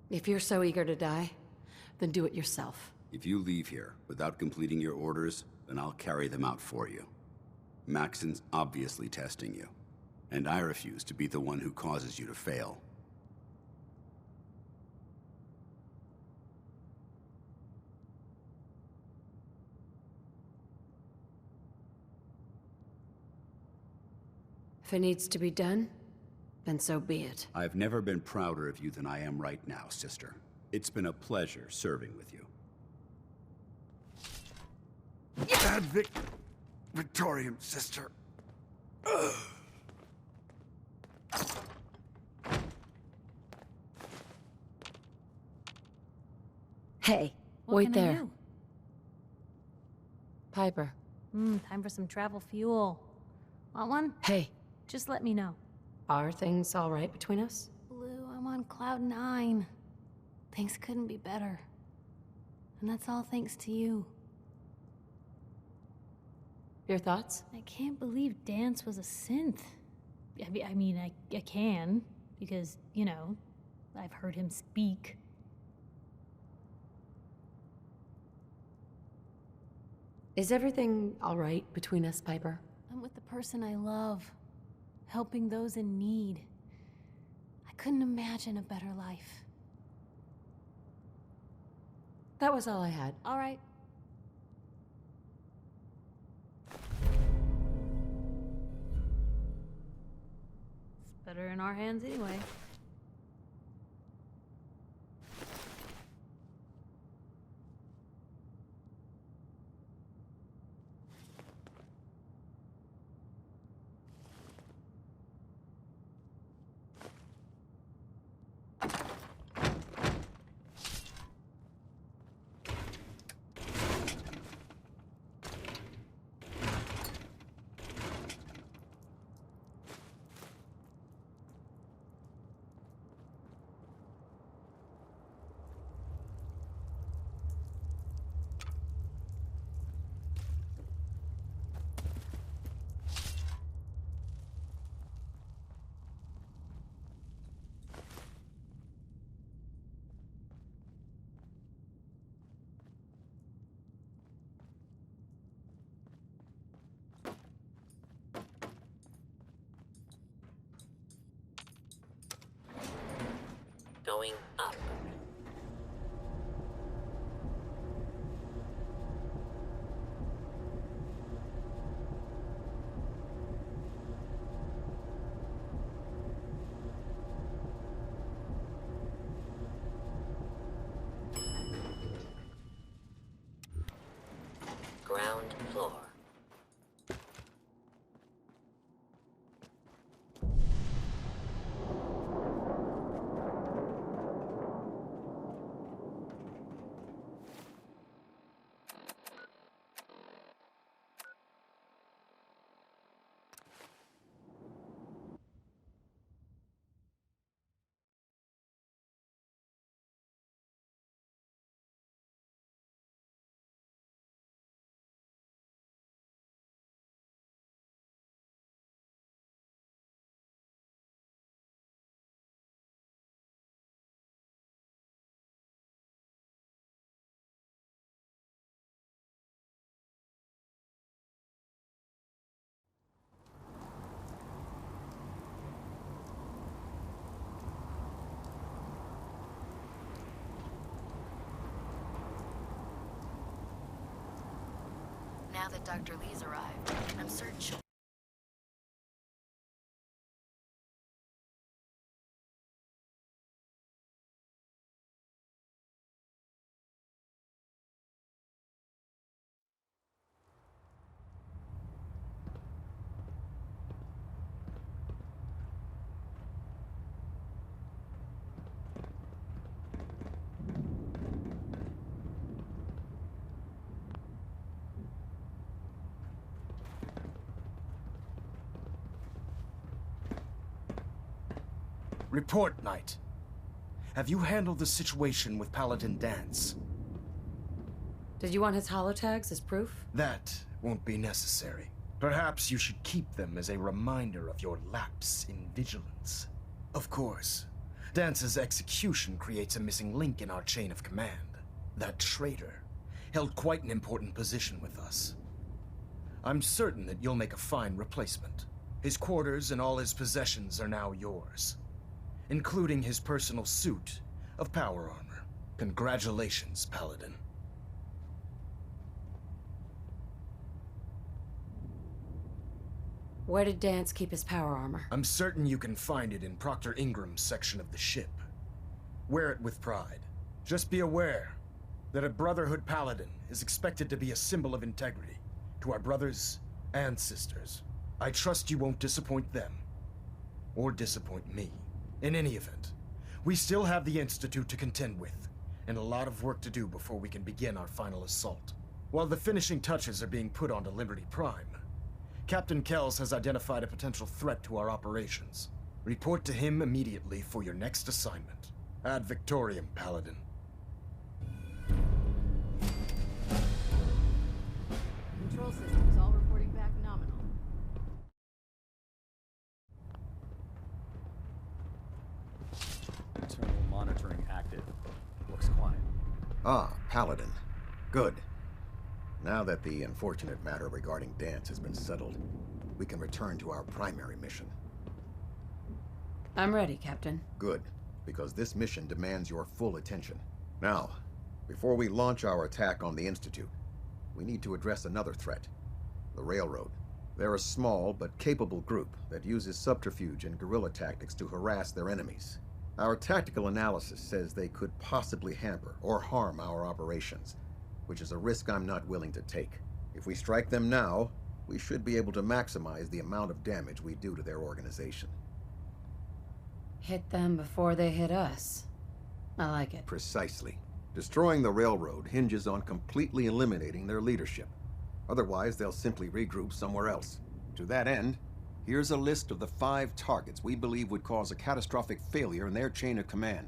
If you're so eager to die, then do it yourself. If you leave here without completing your orders, then I'll carry them out for you. Maxon's obviously testing you, and I refuse to be the one who causes you to fail. If it needs to be done, then so be it. I've never been prouder of you than I am right now, sister. It's been a pleasure serving with you. Ad Victorium, sister. Hey, What wait can I there. do? Piper. Time for some travel fuel. Want one? Hey. Just let me know. Are things all right between us? Blue, I'm on cloud 9. Things couldn't be better. And that's all thanks to you. Your thoughts? I can't believe Dance was a synth. I mean, I can, because, you know, I've heard him speak. Is everything all right between us, Piper? I'm with the person I love, helping those in need. I couldn't imagine a better life. That was all I had. All right. It's better in our hands anyway. Going up. Ground floor. Now that Dr. Lee's arrived, I'm certain she'll... Report, Knight. Have you handled the situation with Paladin Dance? Did you want his holotags as proof? That won't be necessary. Perhaps you should keep them as a reminder of your lapse in vigilance. Of course, Dance's execution creates a missing link in our chain of command. That traitor held quite an important position with us. I'm certain that you'll make a fine replacement. His quarters and all his possessions are now yours, including his personal suit of power armor. Congratulations, Paladin. Where did Dance keep his power armor? I'm certain you can find it in Proctor Ingram's section of the ship. Wear it with pride. Just be aware that a Brotherhood Paladin is expected to be a symbol of integrity to our brothers and sisters. I trust you won't disappoint them, or disappoint me. In any event, we still have the Institute to contend with, and a lot of work to do before we can begin our final assault. While the finishing touches are being put onto Liberty Prime, Captain Kells has identified a potential threat to our operations. Report to him immediately for your next assignment. Ad Victoriam, Paladin. Control systems all reporting back nominal. Internal monitoring active. Looks quiet. Ah, Paladin. Good. Now that the unfortunate matter regarding Dance has been settled, we can return to our primary mission. I'm ready, Captain. Good, because this mission demands your full attention. Now, before we launch our attack on the Institute, we need to address another threat. The Railroad. They're a small but capable group that uses subterfuge and guerrilla tactics to harass their enemies. Our tactical analysis says they could possibly hamper or harm our operations, which is a risk I'm not willing to take. If we strike them now, we should be able to maximize the amount of damage we do to their organization. Hit them before they hit us. I like it. Precisely. Destroying the Railroad hinges on completely eliminating their leadership. Otherwise, they'll simply regroup somewhere else. To that end, here's a list of the 5 targets we believe would cause a catastrophic failure in their chain of command.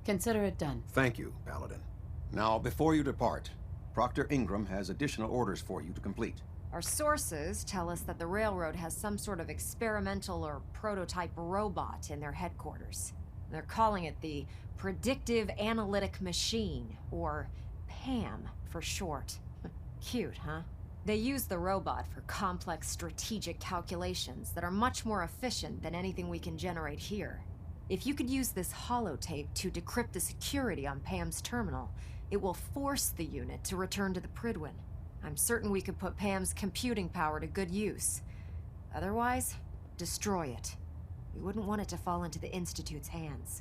Consider it done. Thank you, Paladin. Now, before you depart, Proctor Ingram has additional orders for you to complete. Our sources tell us that the Railroad has some sort of experimental or prototype robot in their headquarters. They're calling it the Predictive Analytic Machine, or PAM for short. Cute, huh? They use the robot for complex strategic calculations that are much more efficient than anything we can generate here. If you could use this holotape to decrypt the security on Pam's terminal, it will force the unit to return to the Pridwin. I'm certain we could put Pam's computing power to good use. Otherwise, destroy it. We wouldn't want it to fall into the Institute's hands.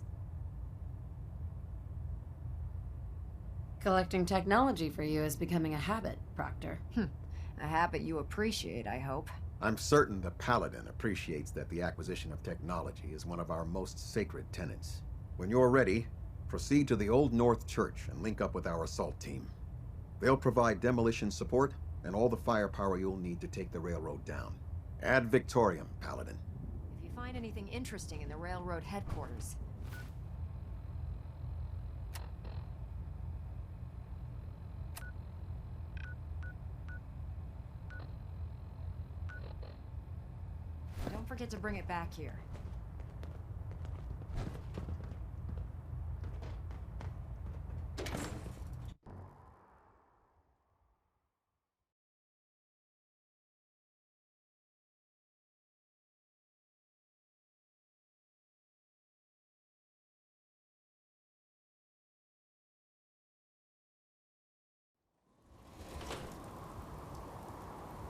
Collecting technology for you is becoming a habit, Proctor. A habit you appreciate, I hope. I'm certain the Paladin appreciates that the acquisition of technology is one of our most sacred tenets. When you're ready, proceed to the Old North Church and link up with our assault team. They'll provide demolition support and all the firepower you'll need to take the railroad down. Ad Victoriam, Paladin. If you find anything interesting in the Railroad headquarters, don't forget to bring it back here.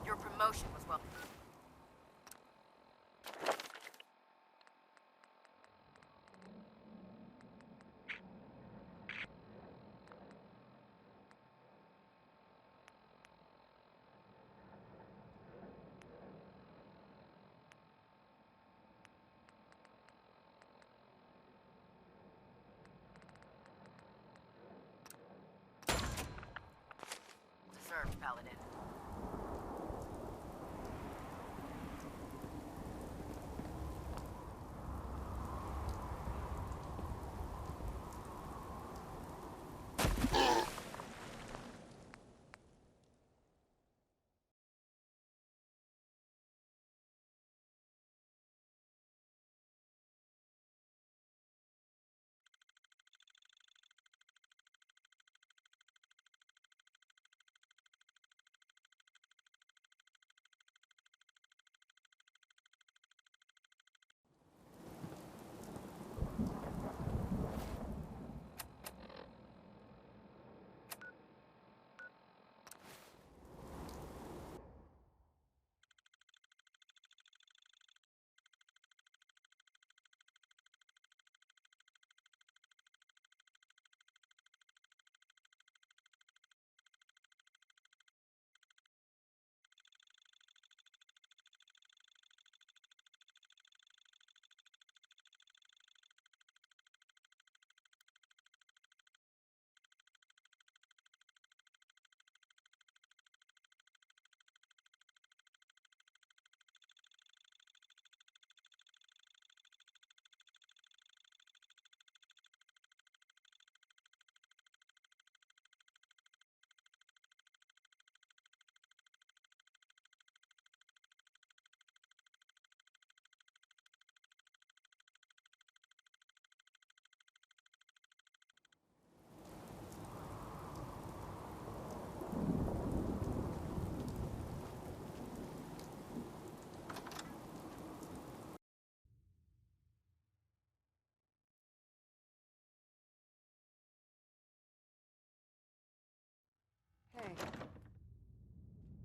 Your promotion was well. Deserved, Paladin.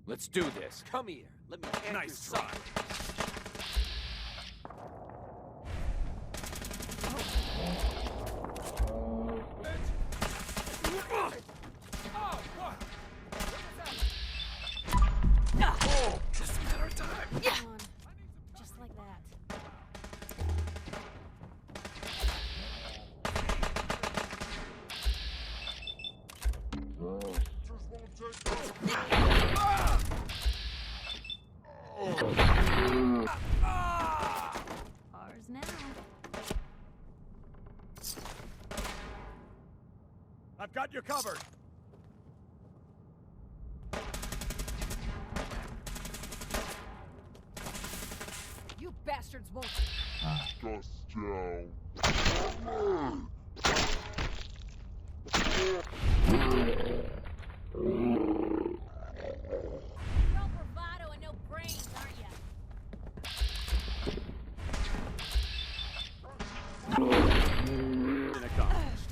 Let's do this. Come here. Let me hand you some. Oh, just a matter of time. Come on. Just like that. Ours now. I've got you covered. You bastards won't. Just down. You're all bravado and no brains, aren't you? Mission accomplished.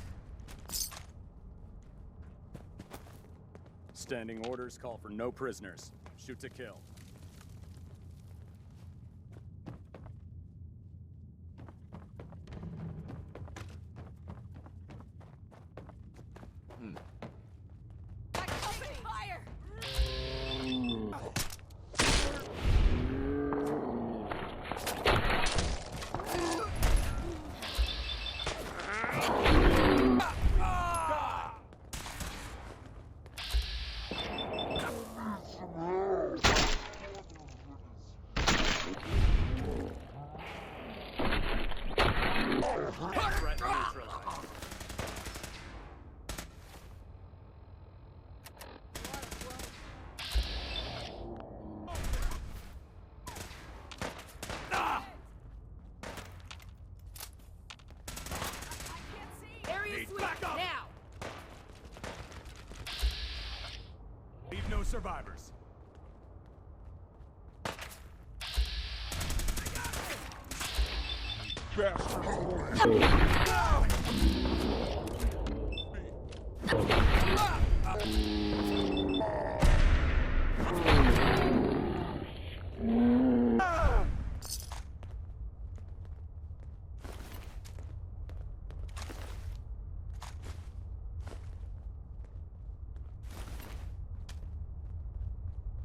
Standing orders call for no prisoners. Shoot to kill. Fire! Threat neutralized. Area Need sweep backup. now! Leave no survivors.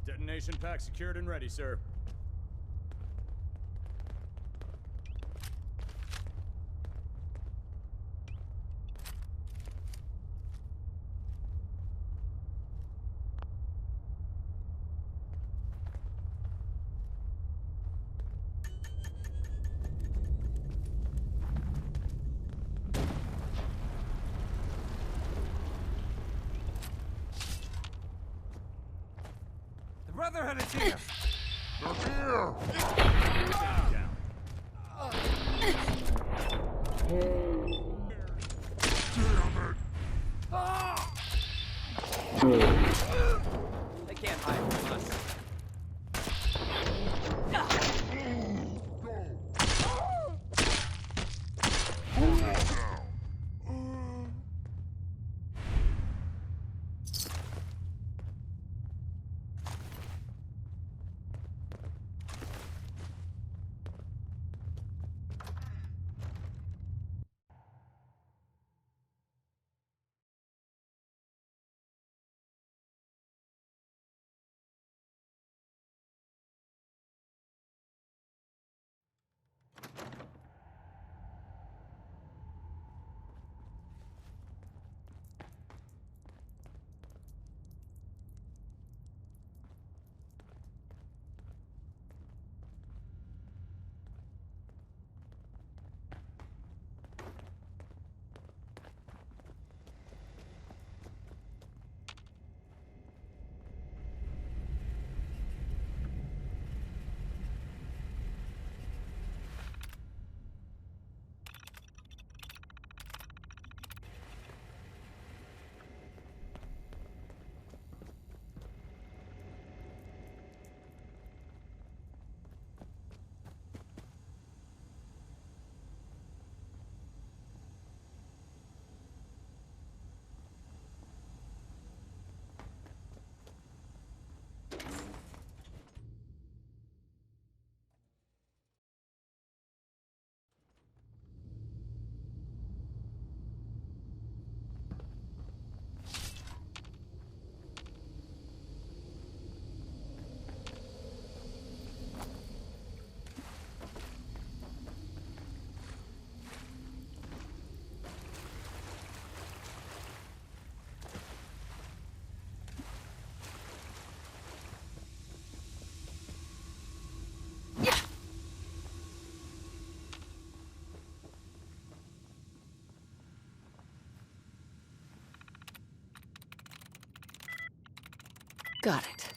Detonation pack secured and ready, sir. The Brotherhood is here! They're here! Down. They can't hide from us. Got it.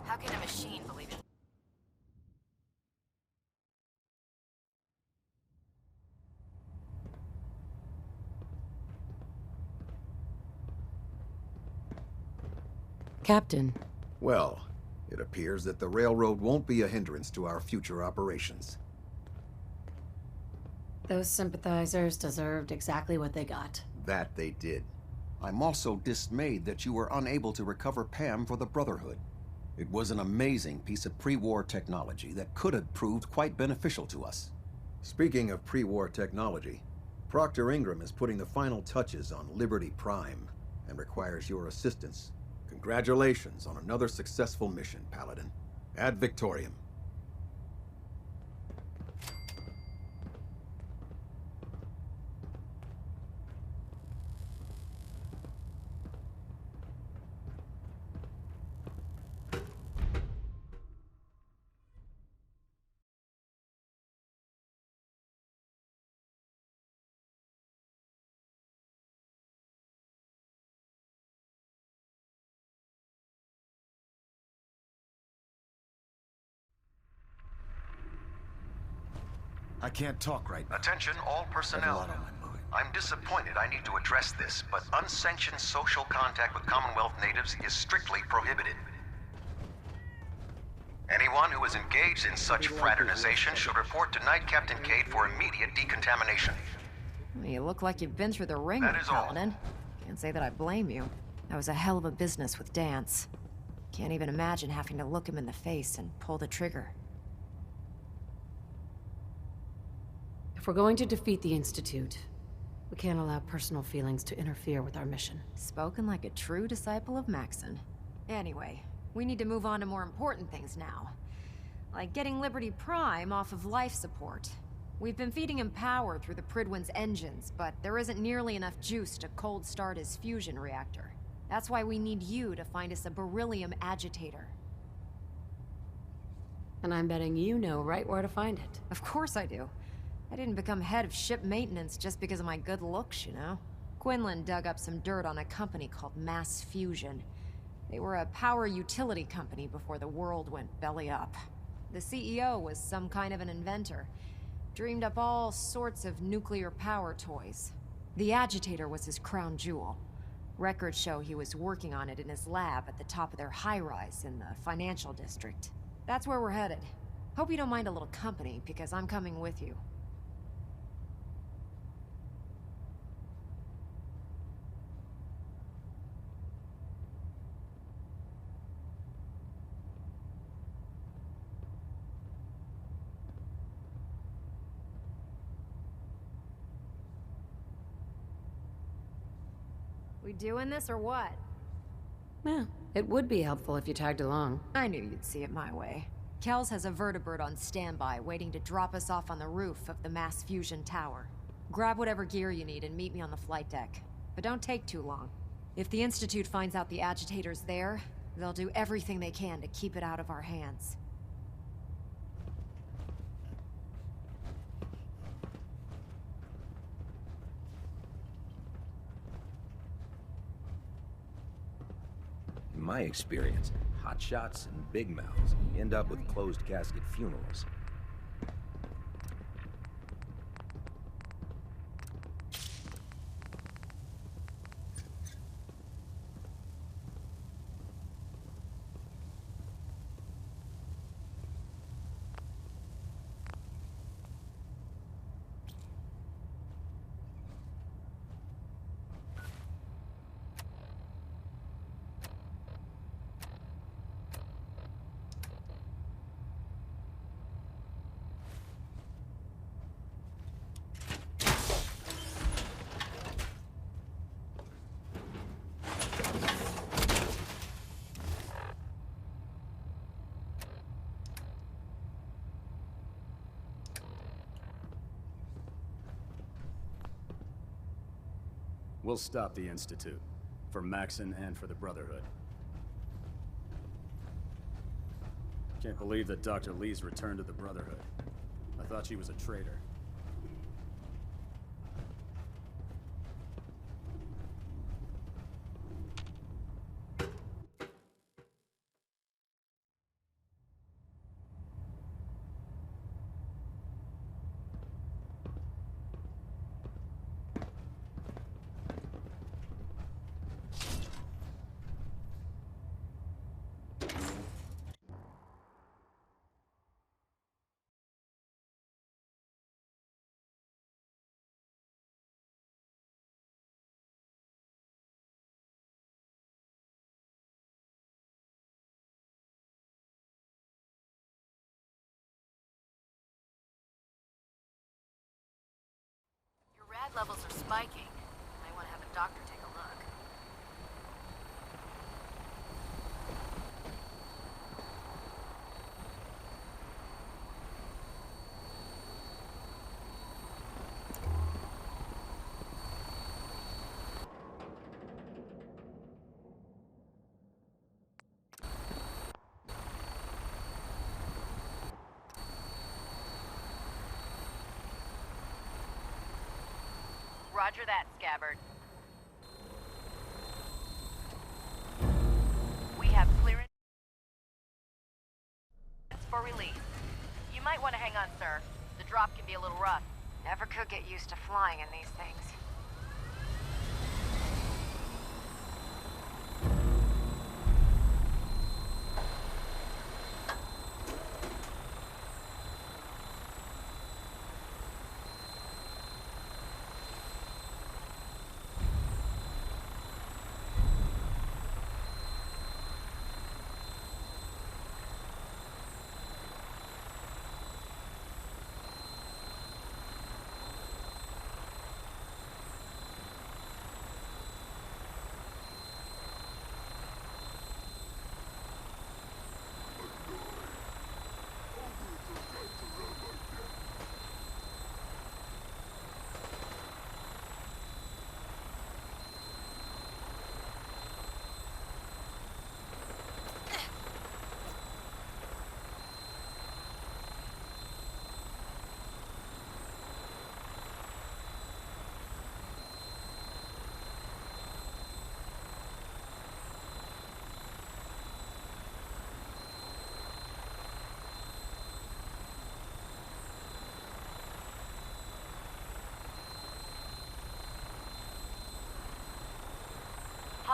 How can a machine believe it? Captain. Well, it appears that the railroad won't be a hindrance to our future operations. Those sympathizers deserved exactly what they got. That they did. I'm also dismayed that you were unable to recover Pam for the Brotherhood. It was an amazing piece of pre-war technology that could have proved quite beneficial to us. Speaking of pre-war technology, Proctor Ingram is putting the final touches on Liberty Prime and requires your assistance. Congratulations on another successful mission, Paladin. Ad Victoriam. I can't talk right now. Attention all I have a personnel. lot on my mind. I'm disappointed I need to address this, but unsanctioned social contact with Commonwealth natives is strictly prohibited. Anyone who is engaged in such fraternization should report to Knight Captain Cade for immediate decontamination. You look like you've been through the ringer, That is all. Paladin. Can't say that I blame you. That was a hell of a business with Dance. Can't even imagine having to look him in the face and pull the trigger. If we're going to defeat the Institute, we can't allow personal feelings to interfere with our mission. Spoken like a true disciple of Maxon. Anyway, we need to move on to more important things now. Like getting Liberty Prime off of life support. We've been feeding him power through the Pridwin's engines, but there isn't nearly enough juice to cold start his fusion reactor. That's why we need you to find us a beryllium agitator. And I'm betting you know right where to find it. Of course I do. I didn't become head of ship maintenance just because of my good looks, you know? Quinlan dug up some dirt on a company called Mass Fusion. They were a power utility company before the world went belly up. The CEO was some kind of an inventor. Dreamed up all sorts of nuclear power toys. The agitator was his crown jewel. Records show he was working on it in his lab at the top of their high-rise in the financial district. That's where we're headed. Hope you don't mind a little company, because I'm coming with you. We doing this or what? Yeah, it would be helpful if you tagged along. I knew you'd see it my way. Kells has a vertibird on standby, waiting to drop us off on the roof of the mass fusion tower. Grab whatever gear you need and meet me on the flight deck. But don't take too long. If the Institute finds out the agitator's there, they'll do everything they can to keep it out of our hands. In my experience, hotshots and big mouths end up with closed casket funerals. We'll stop the Institute. For Maxon and for the Brotherhood. Can't believe that Dr. Lee's returned to the Brotherhood. I thought she was a traitor. Rad levels are spiking. You might want to have a doctor take a look. Roger that, Scabbard. We have clearance for release. You might want to hang on, sir. The drop can be a little rough. Never could get used to flying in these things.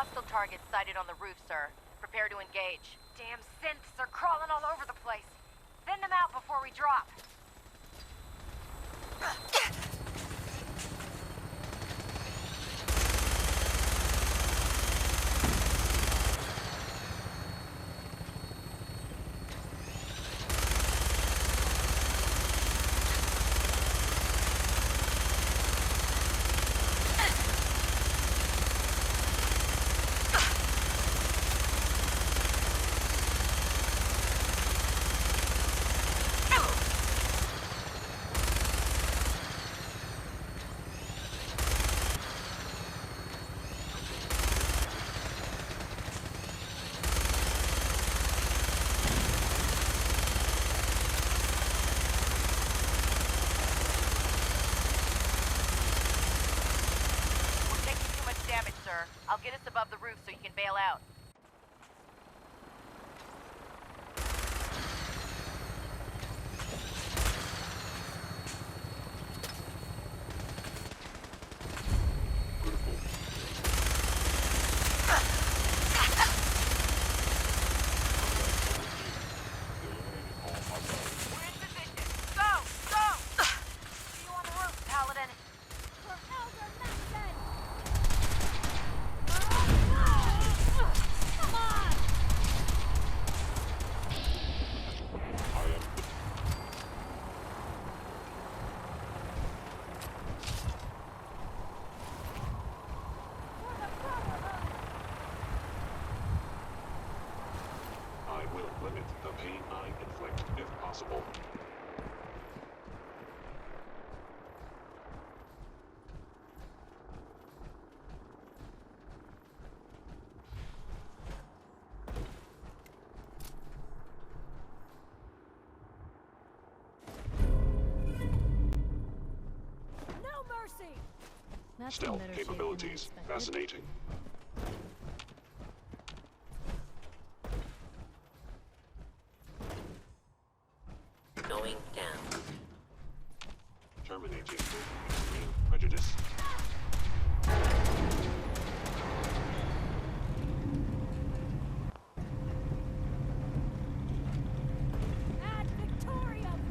Hostile targets sighted on the roof, sir. Prepare to engage. Damn synths are crawling all over the place. Thin them out before we drop. I'll get us above the roof so you can bail out. We're in position. Go! Go! See you on the roof, Paladin. For Elder Maxson! Come on! I will limit the pain I inflict if possible. No mercy! That's Stealth better shape than I capabilities, expected. fascinating. Going down. Terminating extreme prejudice. Ad Victoriam!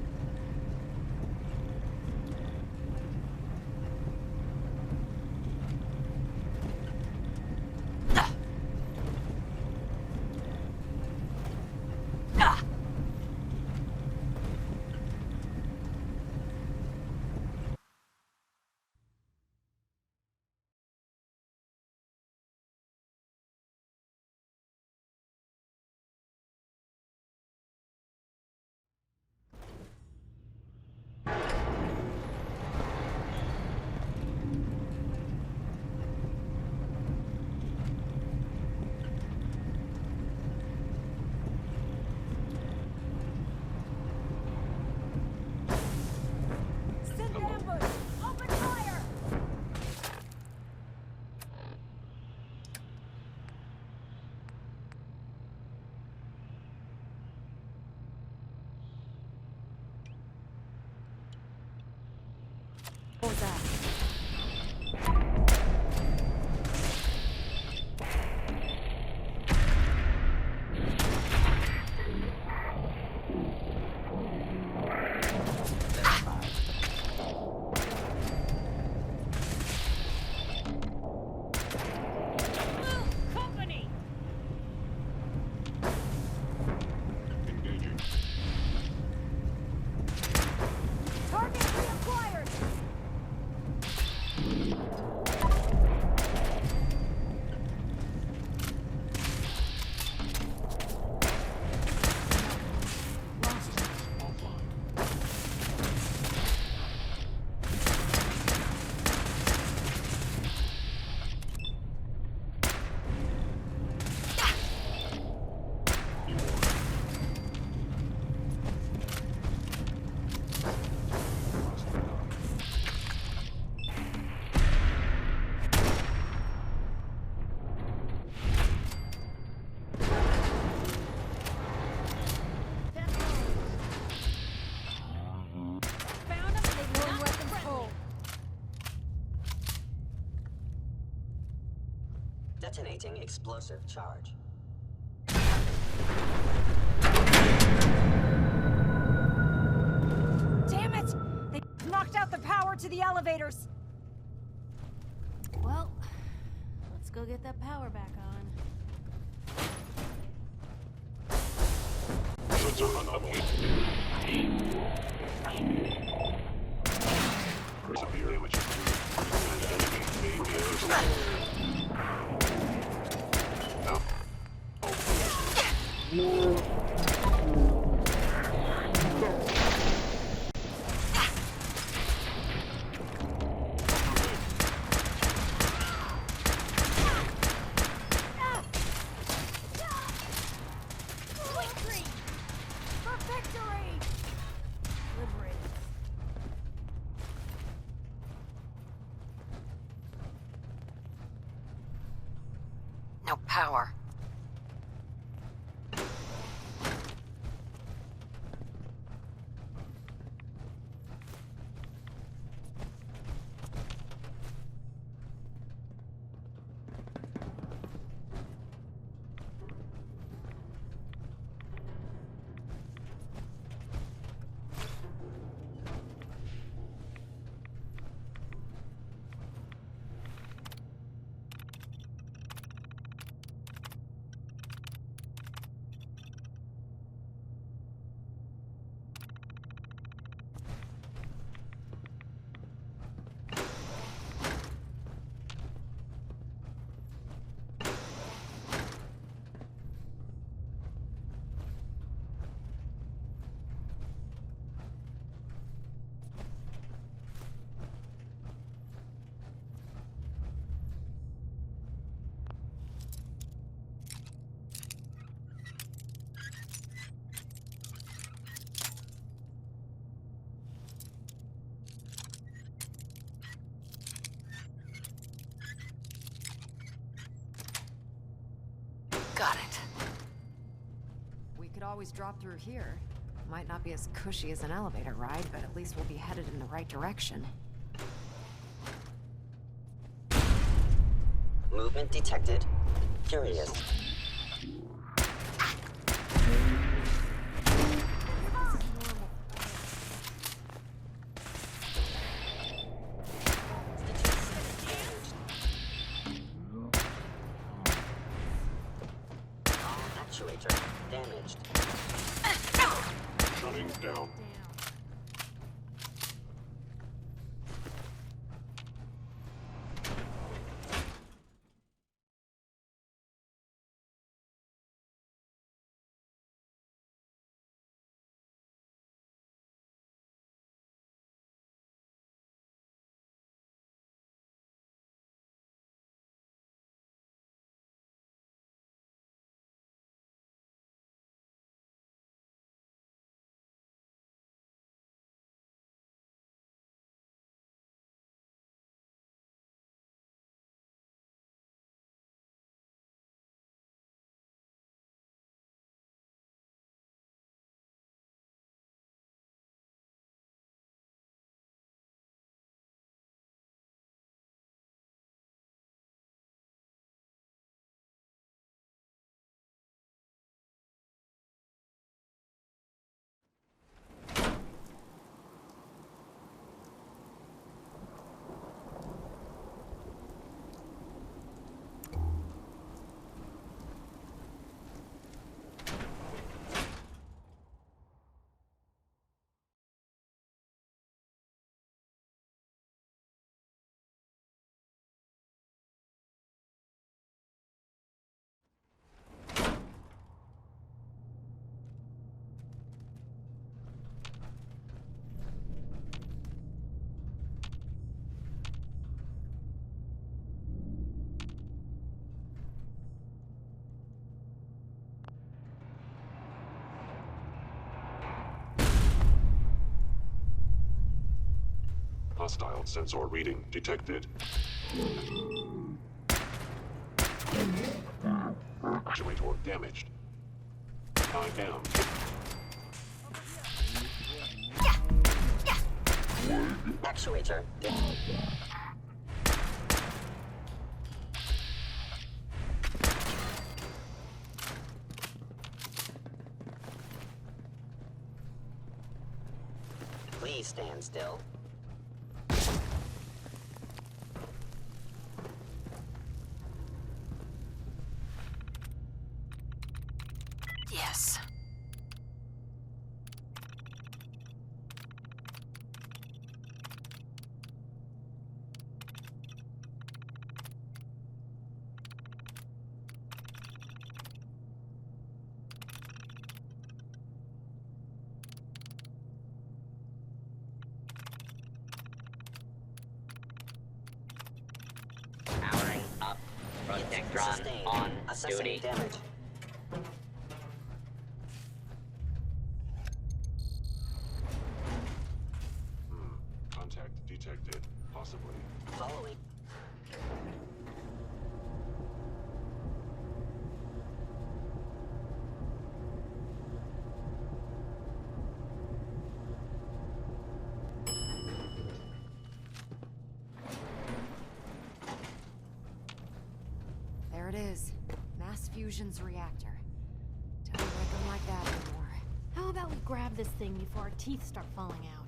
Detonating explosive charge. Damn it! They knocked out the power to the elevators! Well, let's go get that power back on. No power. Got it. We could always drop through here. Might not be as cushy as an elevator ride, but at least we'll be headed in the right direction. Movement detected. Curious. Actuator damaged. Shutting down. Hostile sensor reading detected. Actuator damaged. I am. Actuator damaged. Please stand still. Yes. Powering up. Protectron on Assessing duty. damage. Contact detected. Possibly. Following. There it is. Mass fusion's reactor. Don't break them like that anymore. How about we grab this thing before our teeth start falling out?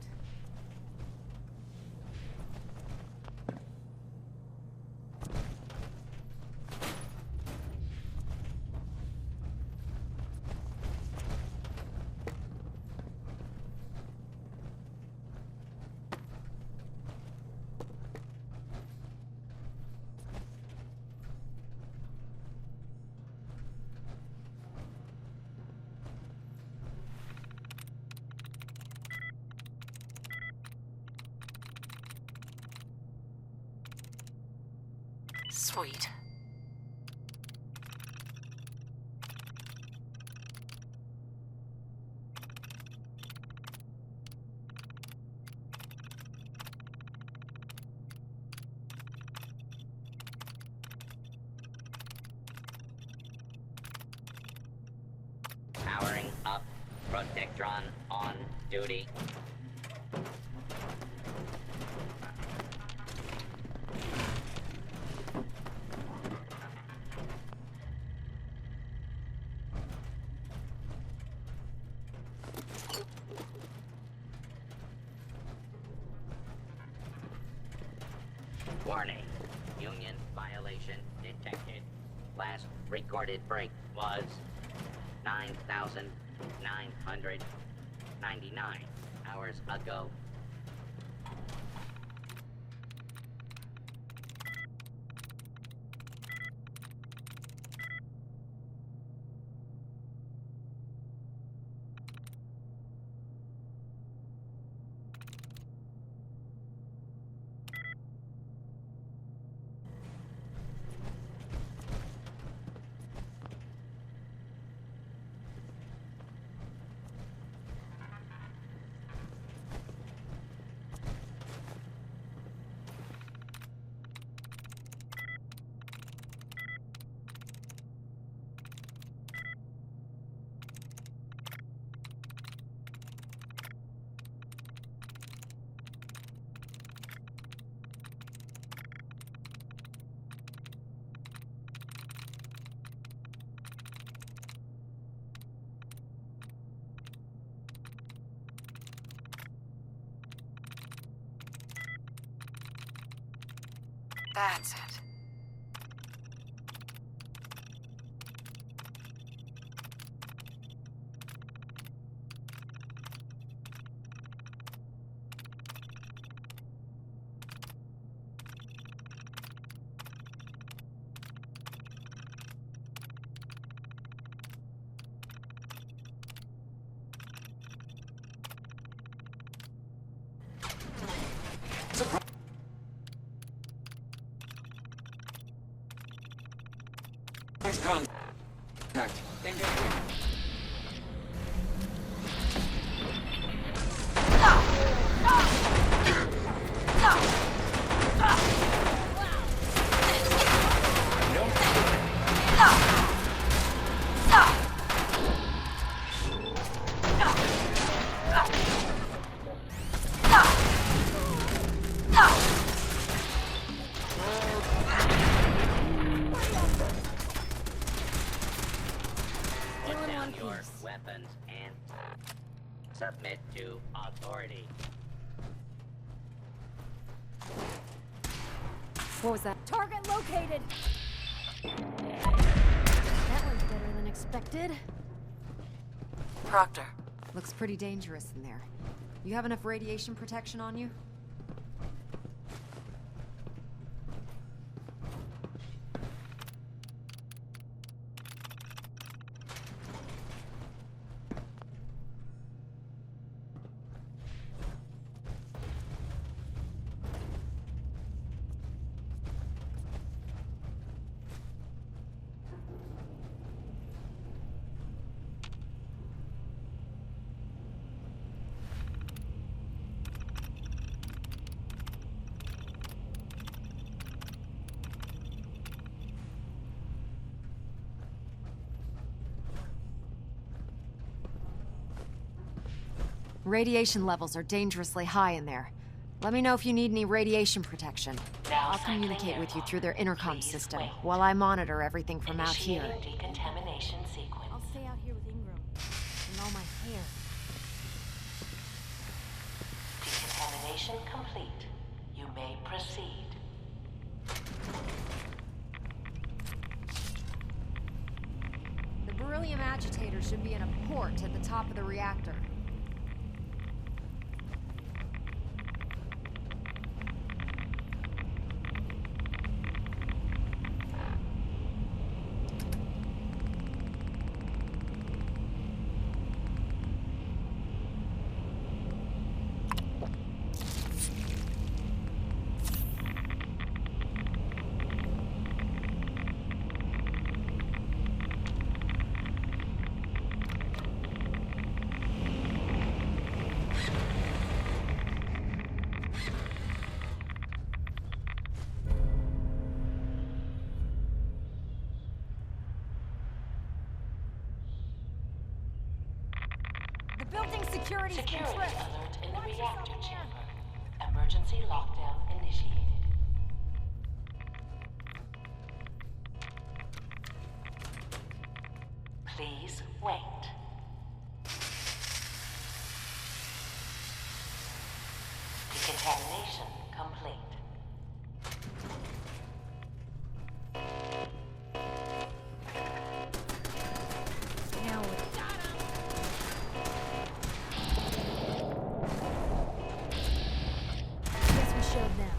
Sweet. Powering up. Protectron on duty. Warning. Union violation detected. Last recorded break was 9,999 hours ago. That's it. Contact. Put down your weapons and submit to authority. What was that? Target located! That went better than expected. Proctor. Looks pretty dangerous in there. You have enough radiation protection on you? Radiation levels are dangerously high in there. Let me know if you need any radiation protection. I'll communicate with you through their intercom system while I monitor everything from out here. Decontamination sequence. I'll stay out here with Ingram and all my hair. Decontamination complete. You may proceed. The beryllium agitator should be in a port at the top of the reactor. Building security's been Security tripped. alert in the reactor chamber. Emergency lockdown initiated. Please wait. Decontamination complete. Now with guess we showed them.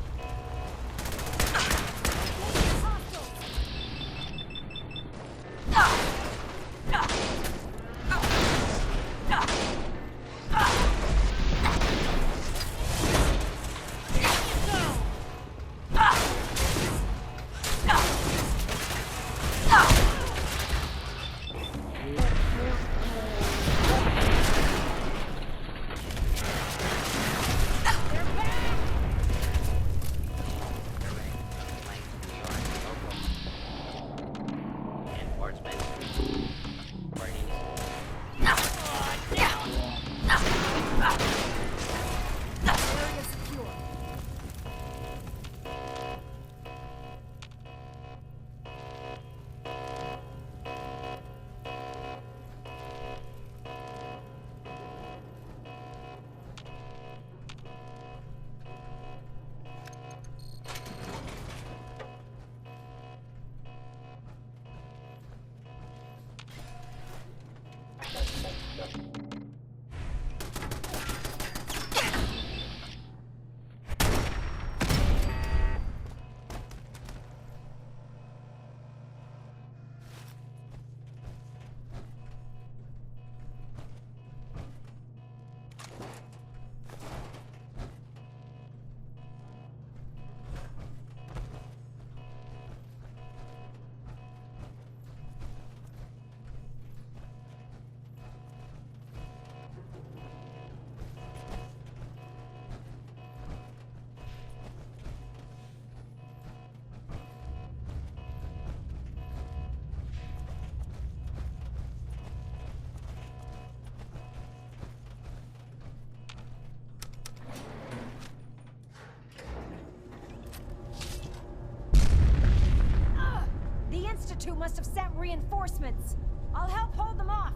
The Institute must have sent reinforcements. I'll help hold them off.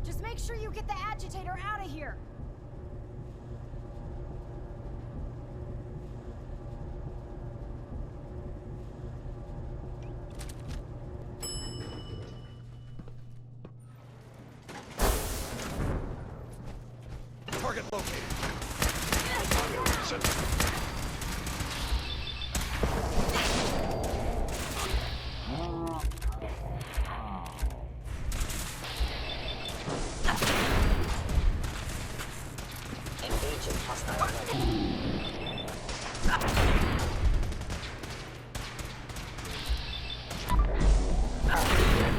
Just make sure you get the agitator out of here. Engaging hostile weapon.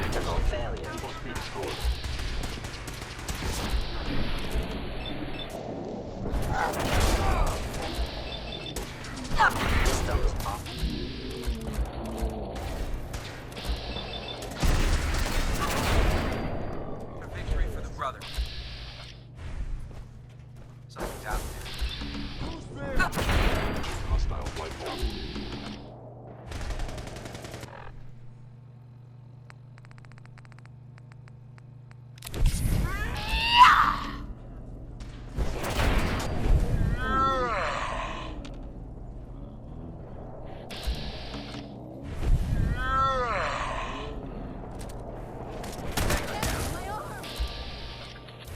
Critical failure. Systems off. A victory for the brother. Something's out there. Hostile flight form.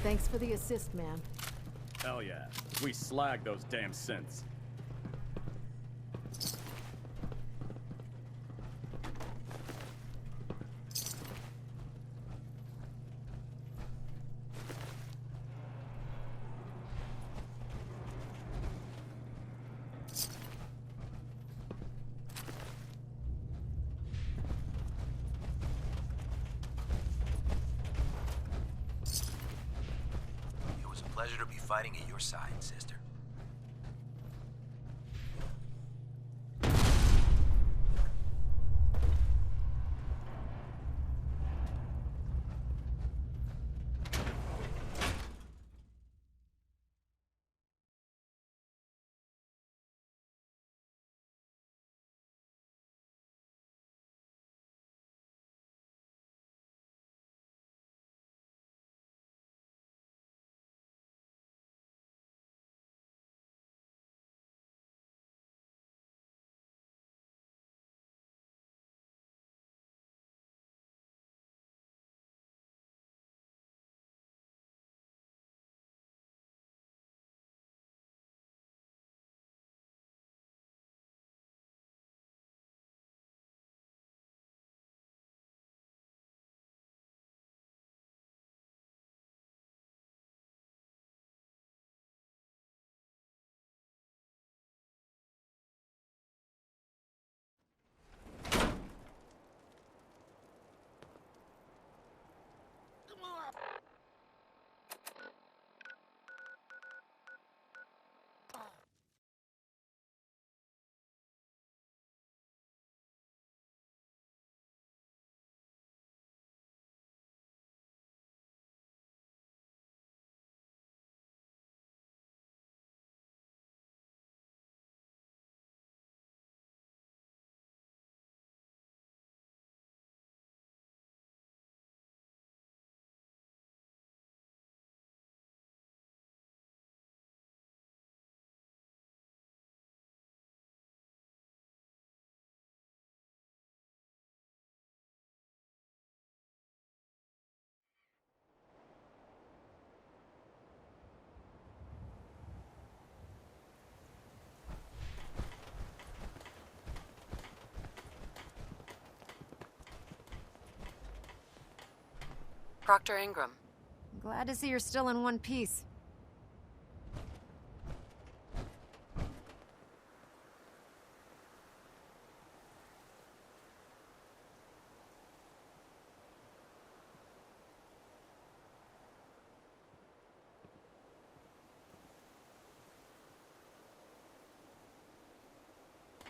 Thanks for the assist, man. Hell yeah. We slag those damn synths. It was a pleasure to be fighting at your side, sister. Proctor Ingram. Glad to see you're still in one piece.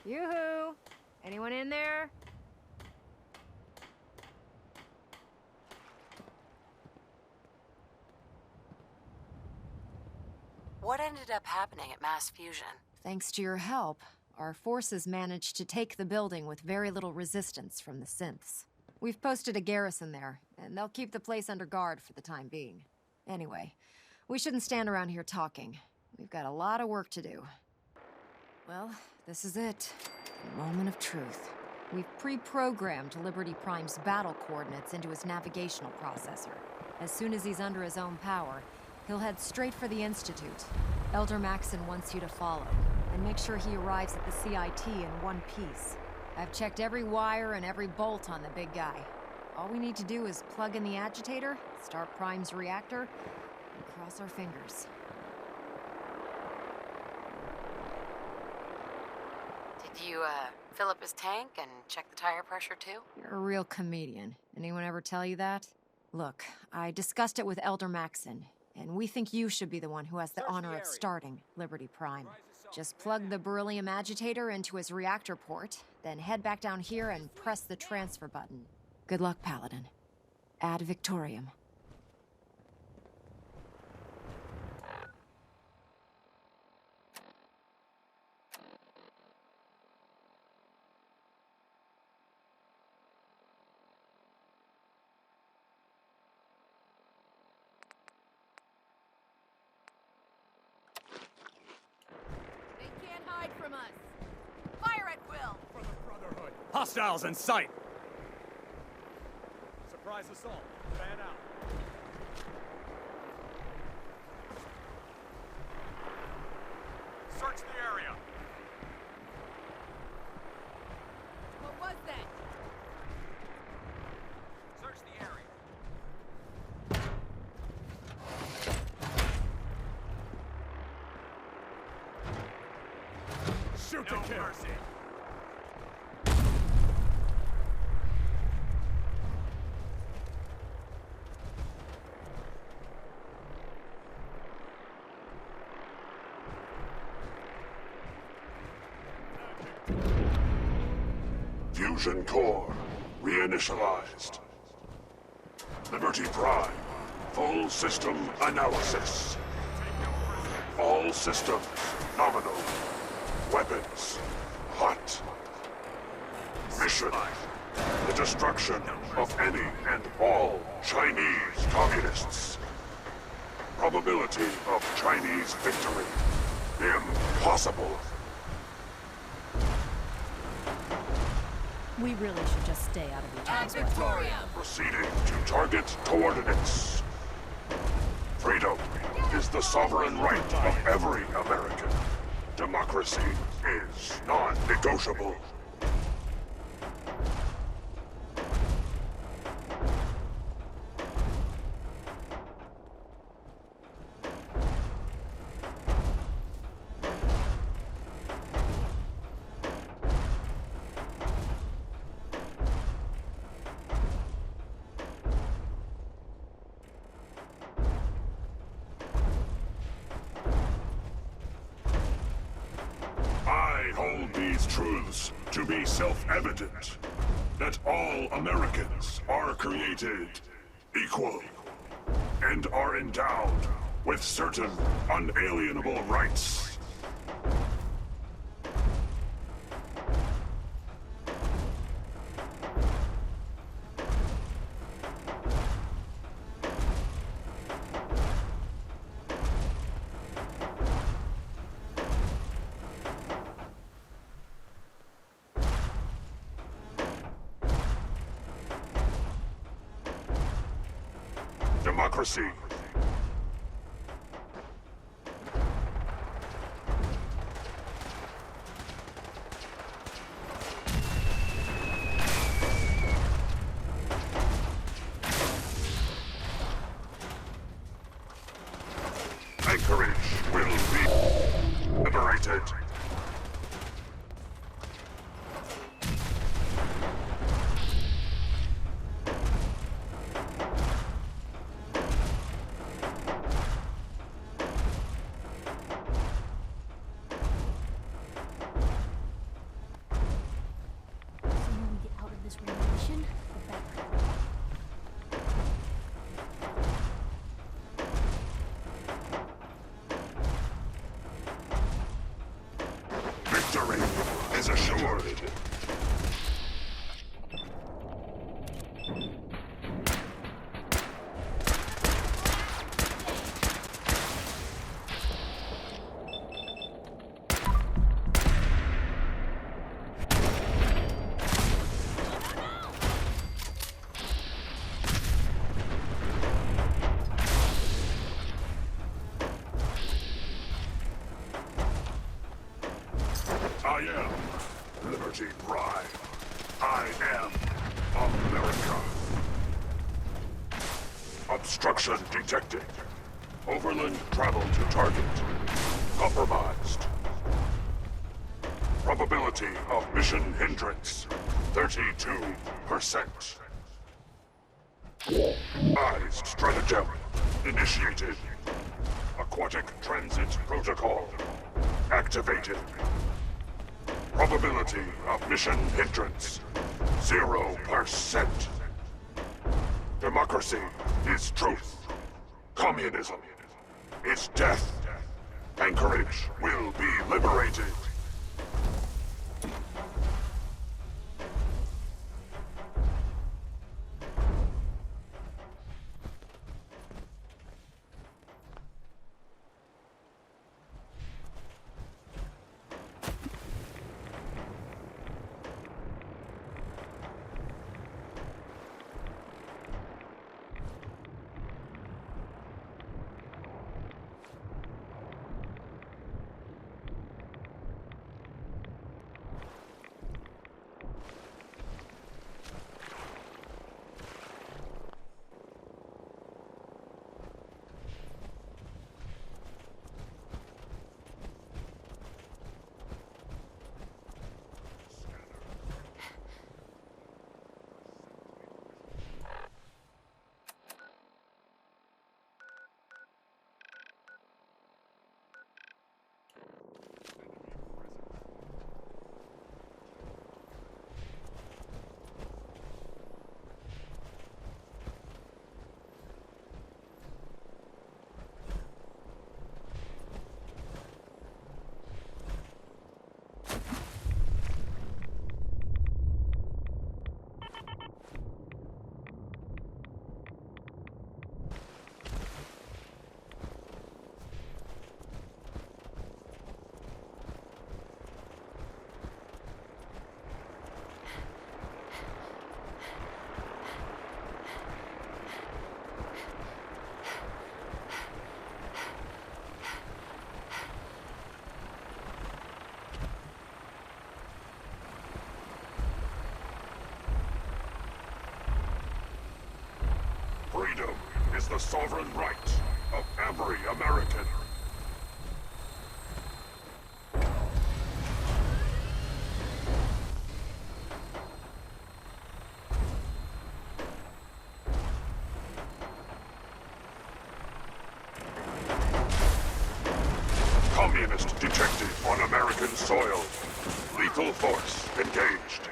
Yoo-hoo! Anyone in there? What ended up happening at Mass Fusion? Thanks to your help, our forces managed to take the building with very little resistance from the synths. We've posted a garrison there, and they'll keep the place under guard for the time being. Anyway, we shouldn't stand around here talking. We've got a lot of work to do. Well, this is it. The moment of truth. We've pre-programmed Liberty Prime's battle coordinates into his navigational processor. As soon as he's under his own power, He'll head straight for the Institute. Elder Maxon wants you to follow, and make sure he arrives at the CIT in one piece. I've checked every wire and every bolt on the big guy. All we need to do is plug in the agitator, start Prime's reactor, and cross our fingers. Did you, fill up his tank and check the tire pressure too? You're a real comedian. Anyone ever tell you that? Look, I discussed it with Elder Maxon, and we think you should be the one who has the honor of starting Liberty Prime. Just plug the beryllium agitator into his reactor port, then head back down here and press the transfer button. Good luck, Paladin. Ad Victoriam. They can't hide from us. Fire at will. For the Brotherhood. Hostiles in sight. Surprise assault. Fan out. Search the area. What was that? Search the area. Shoot to kill. Mercy. Fusion core reinitialized. Liberty Prime, full system analysis. All systems nominal. Weapons hot. Mission: the destruction of any and all Chinese communists. Probability of Chinese victory: impossible. We really should just stay out of each other's way. Proceeding to target coordinates. Freedom is the sovereign right of every American. Democracy is non-negotiable. I hold these truths to be self-evident, that all Americans are created equal and are endowed with certain unalienable rights. Democracy. Anchorage will be liberated. Radiation, the better. Obstruction detected. Overland travel to target. Compromised. Probability of mission hindrance, 32%. Eyes stratagem initiated. Aquatic transit protocol activated. Probability of mission hindrance, 0%. Democracy is truth. Communism is death. Anchorage will be liberated. Freedom is the sovereign right of every American. Communist detected on American soil. Lethal force engaged.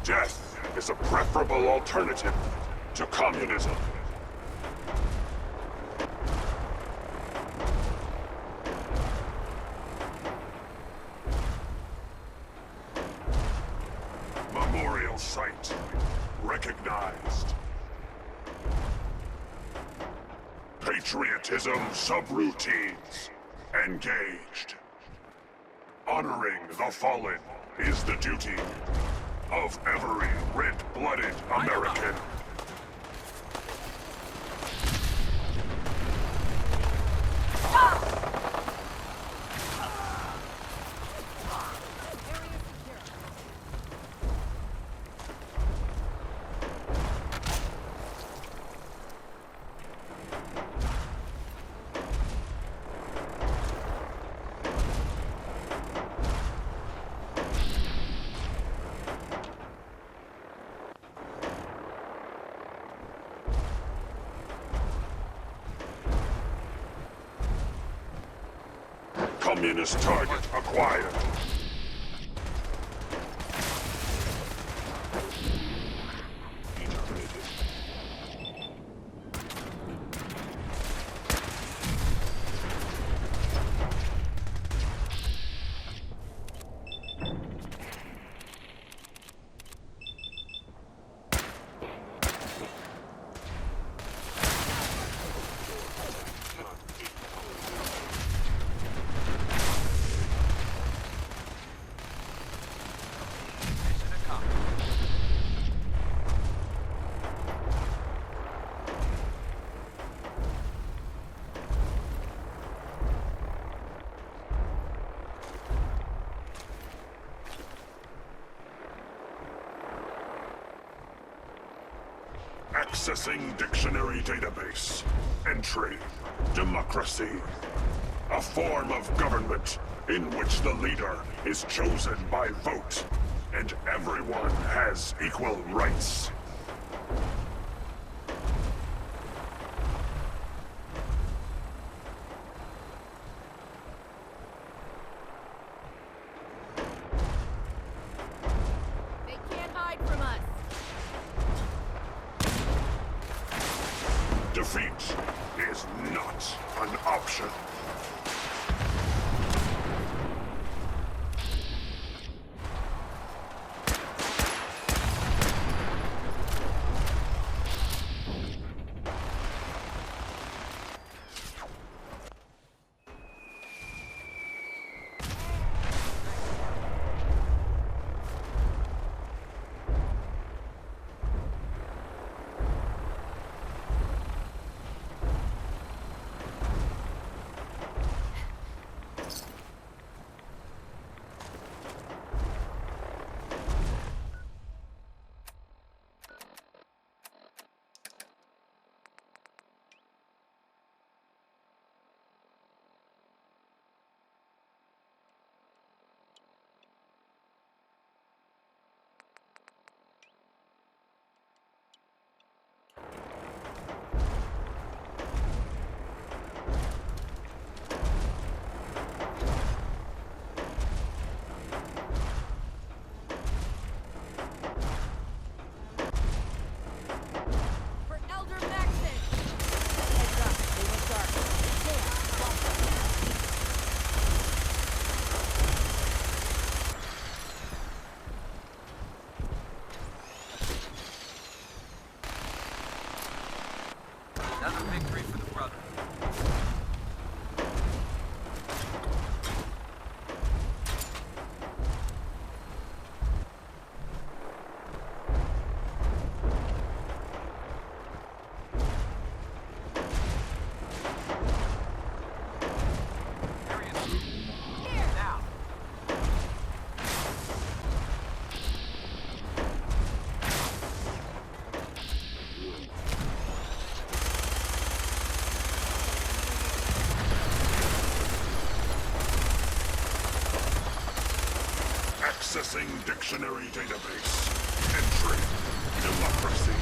Death is a preferable alternative to communism. Memorial site recognized. Patriotism subroutines engaged. Honoring the fallen is the duty of every red-blooded American. Communist target acquired. Accessing dictionary database. Entry. Democracy. A form of government in which the leader is chosen by vote, and everyone has equal rights. They can't hide from us. Defeat is not an option. Another victory for the brother. Accessing dictionary database. Entry. Democracy.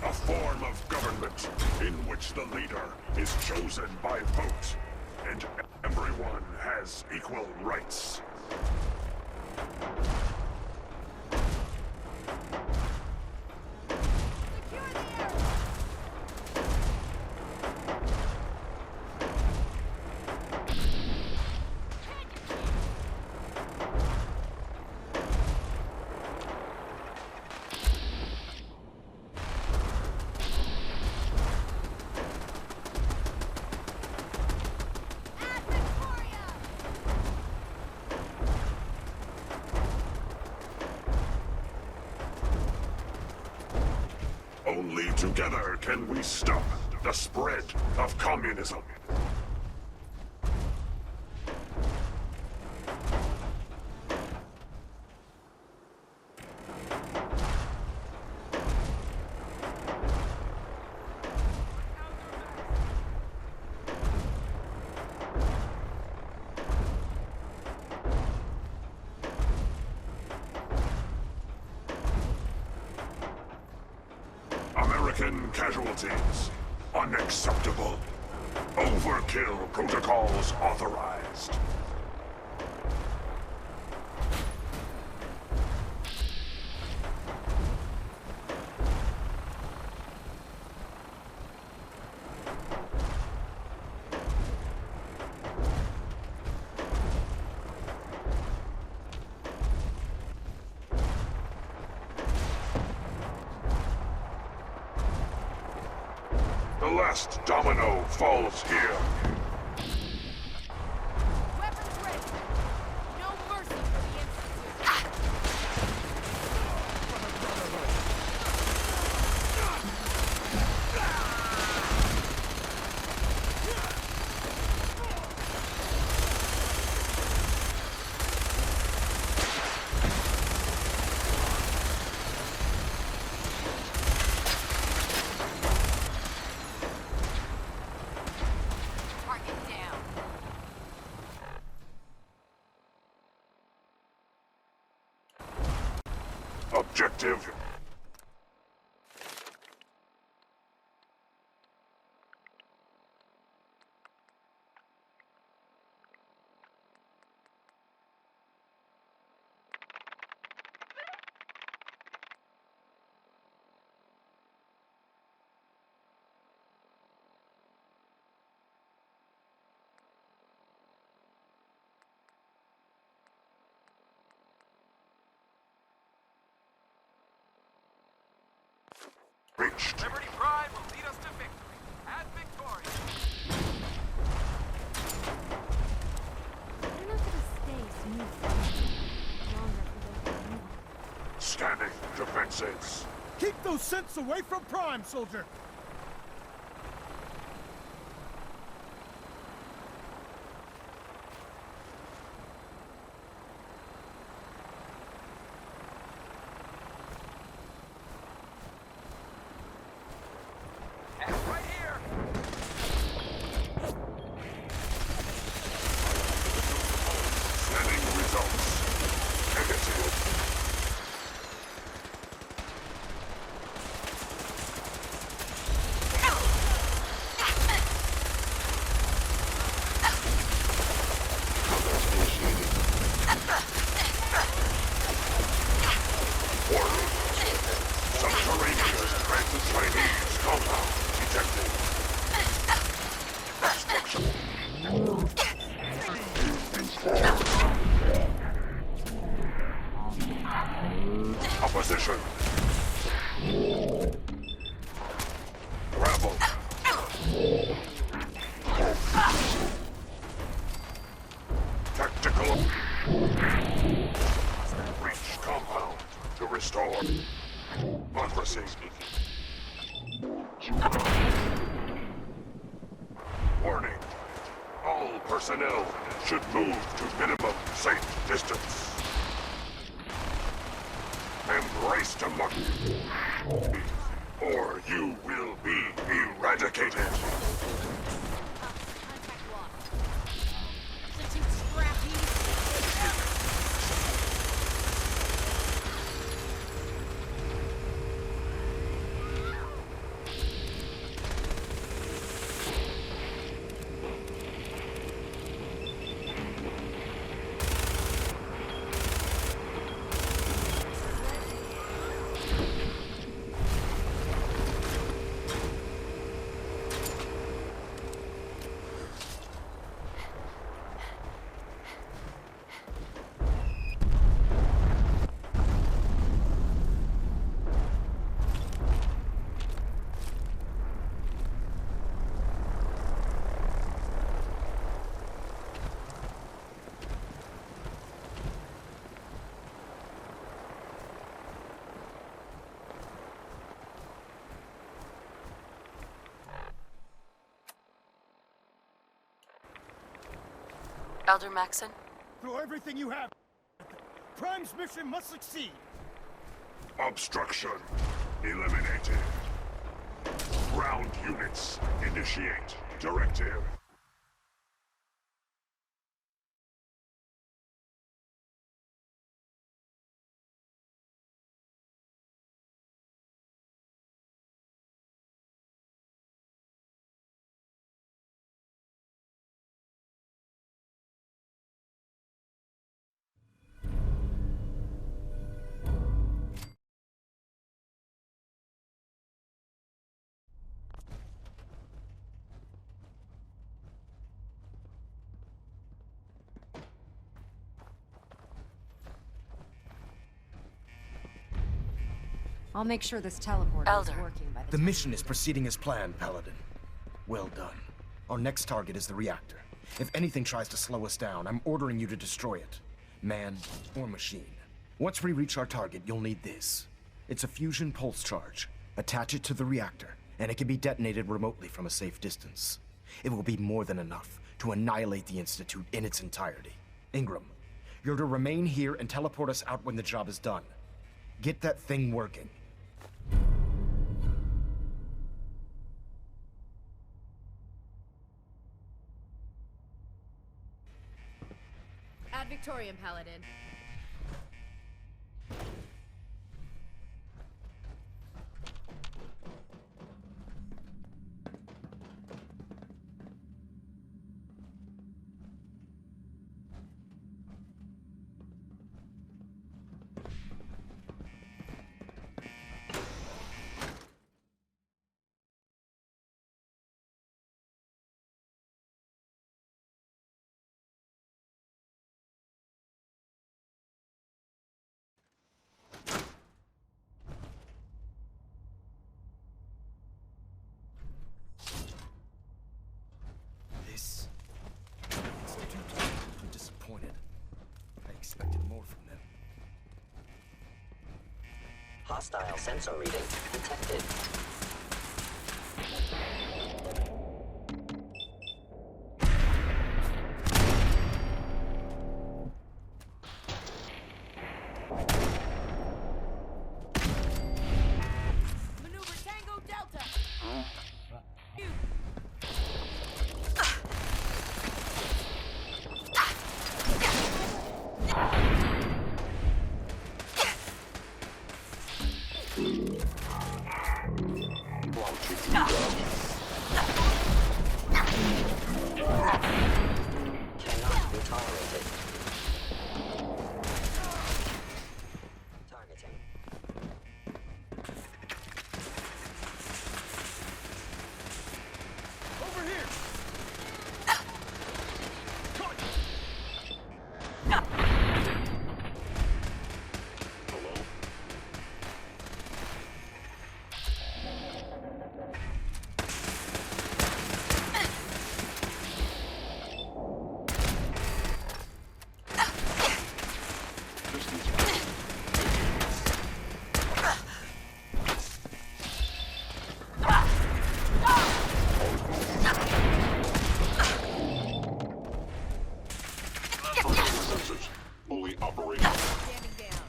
A form of government in which the leader is chosen by vote, and everyone has equal rights. Only together can we stop the spread of communism. American casualties. Unacceptable. Overkill protocols authorized. advanced. The last domino falls here. Weapons ready. No mercy for the Institute. Target down. Objective. Reached. Liberty Pride will lead us to victory. And victorious. They're not gonna stay smooth longer for those who Scanning defenses. Keep those synths away from Prime, soldier! And right here. Scanning results. Negative. Subterranean trans-Chinese compound detected. Opposition. Gravel. Tactical. Reach compound to restore. Democracy. Warning. All personnel should move to minimum safe distance. Embrace democracy, or you will be eradicated. Institute scrappy. Elder Maxon? Throw everything you have. Prime's mission must succeed. Obstruction eliminated. Ground units initiate directive. I'll make sure this teleporter Elder. is working by the The time mission we is get proceeding as planned, Paladin. Well done. Our next target is the reactor. If anything tries to slow us down, I'm ordering you to destroy it. Man or machine. Once we reach our target, you'll need this. It's a fusion pulse charge. Attach it to the reactor, and it can be detonated remotely from a safe distance. It will be more than enough to annihilate the Institute in its entirety. Ingram, you're to remain here and teleport us out when the job is done. Get that thing working. Ad Victorium, Paladin. This Institute, I'm disappointed. I expected more from them. Hostile sensor reading detected. Maneuver Tango Delta! Cannot be tolerated. Targeting. Over here! Sensors fully operational. Standing down.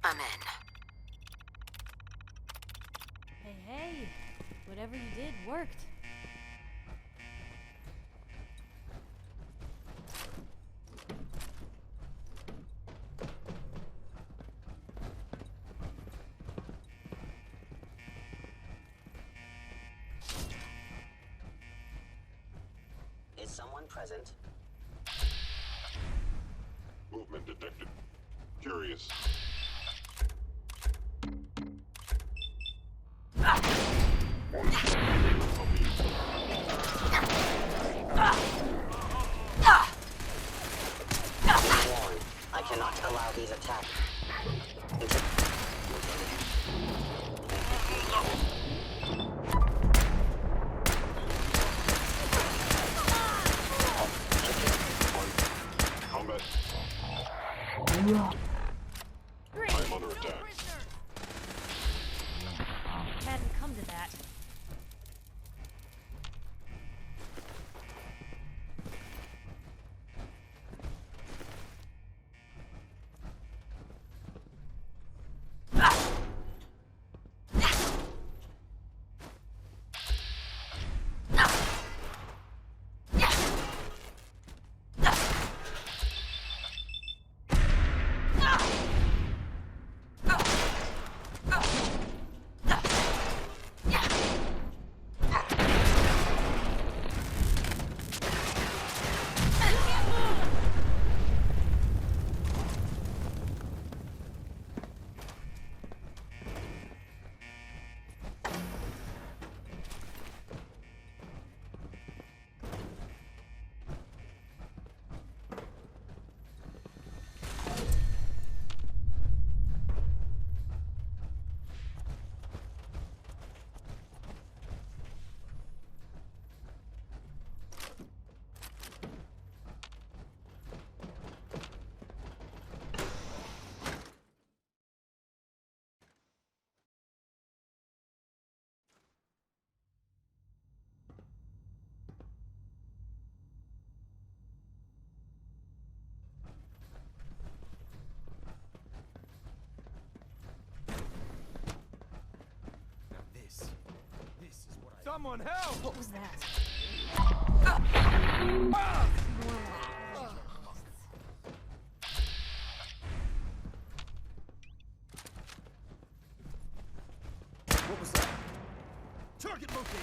I'm in. Hey, whatever you did worked. Is someone present? Movement detected. Curious. Warned. I cannot allow these attacks. Combat. Great. I'm under attack. Hadn't come to that. Someone help! What was that? What was that? Target located!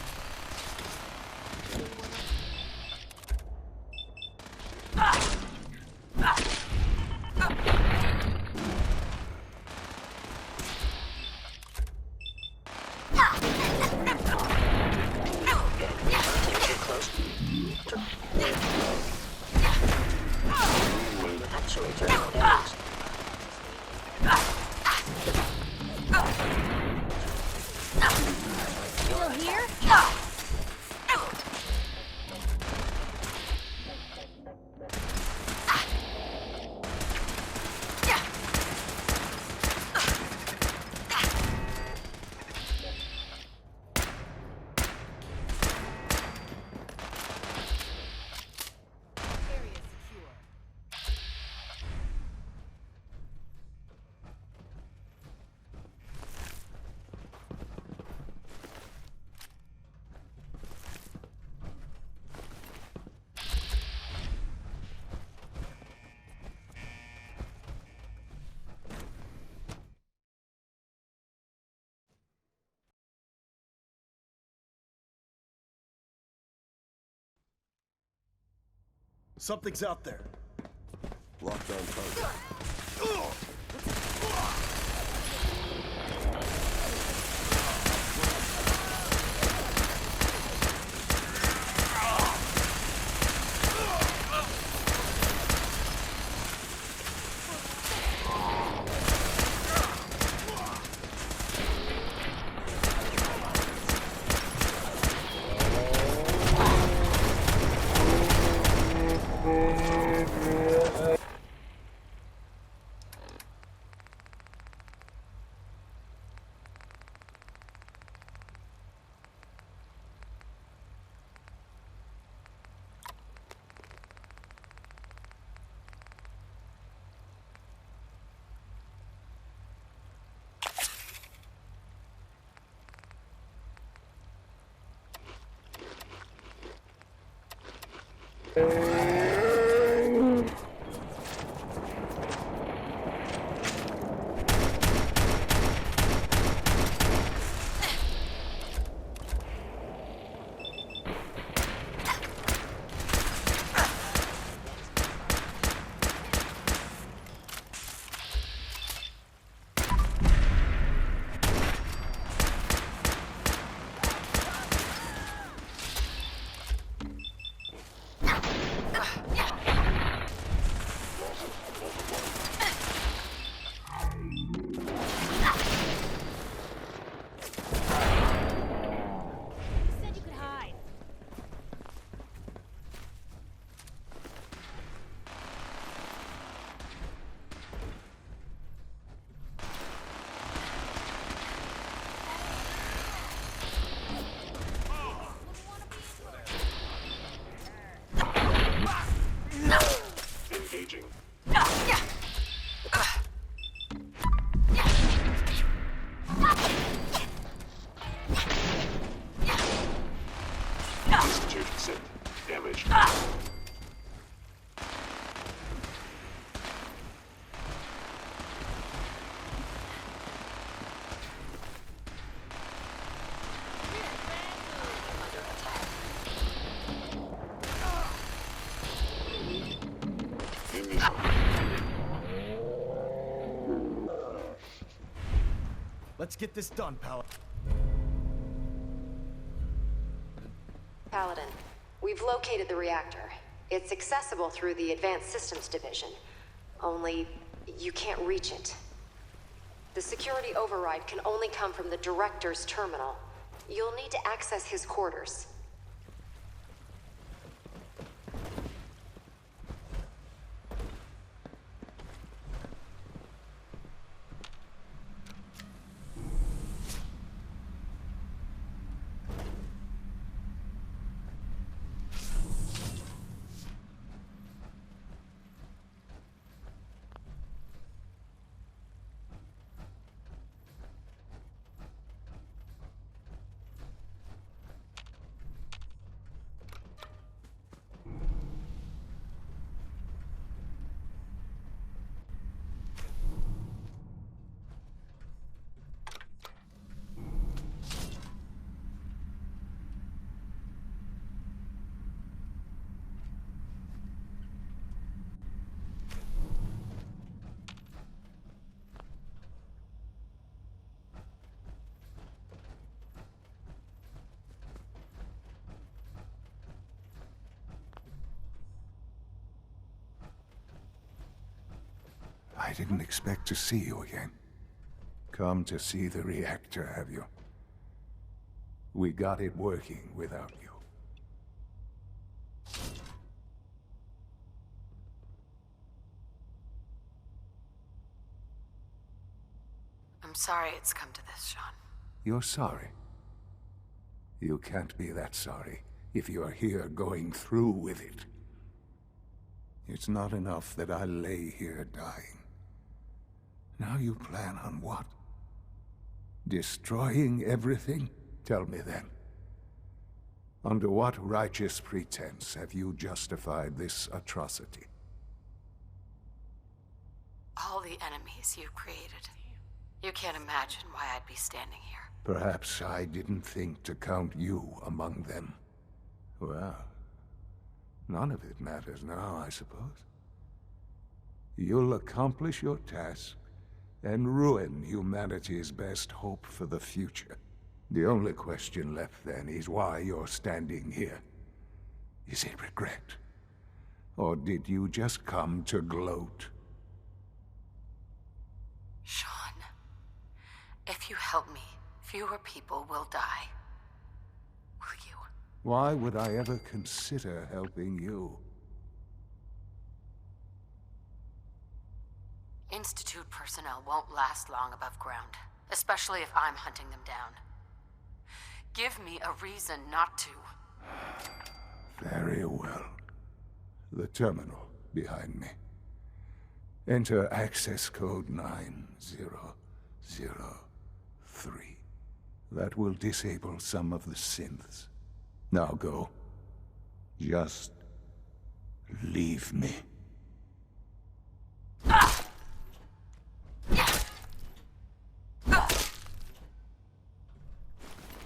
Actuator damaged. Still here? Something's out there. Locked on target. Engaging. Institute synth damaged. Let's get this done, Paladin. Paladin, we've located the reactor. It's accessible through the Advanced Systems Division. Only, you can't reach it. The security override can only come from the Director's terminal. You'll need to access his quarters. I didn't expect to see you again. Come to see the reactor, have you? We got it working without you. I'm sorry it's come to this, Sean. You're sorry? You can't be that sorry if you're here going through with it. It's not enough that I lay here dying. Now you plan on what? Destroying everything? Tell me then. Under what righteous pretense have you justified this atrocity? All the enemies you created. You can't imagine why I'd be standing here. Perhaps I didn't think to count you among them. Well, none of it matters now, I suppose. You'll accomplish your task and ruin humanity's best hope for the future. The only question left then is why you're standing here. Is it regret? Or did you just come to gloat? Sean, if you help me, fewer people will die. Will you? Why would I ever consider helping you? Institute personnel won't last long above ground, especially if I'm hunting them down. Give me a reason not to. Very well. The terminal behind me. Enter access code 9003. That will disable some of the synths. Now go. Just leave me.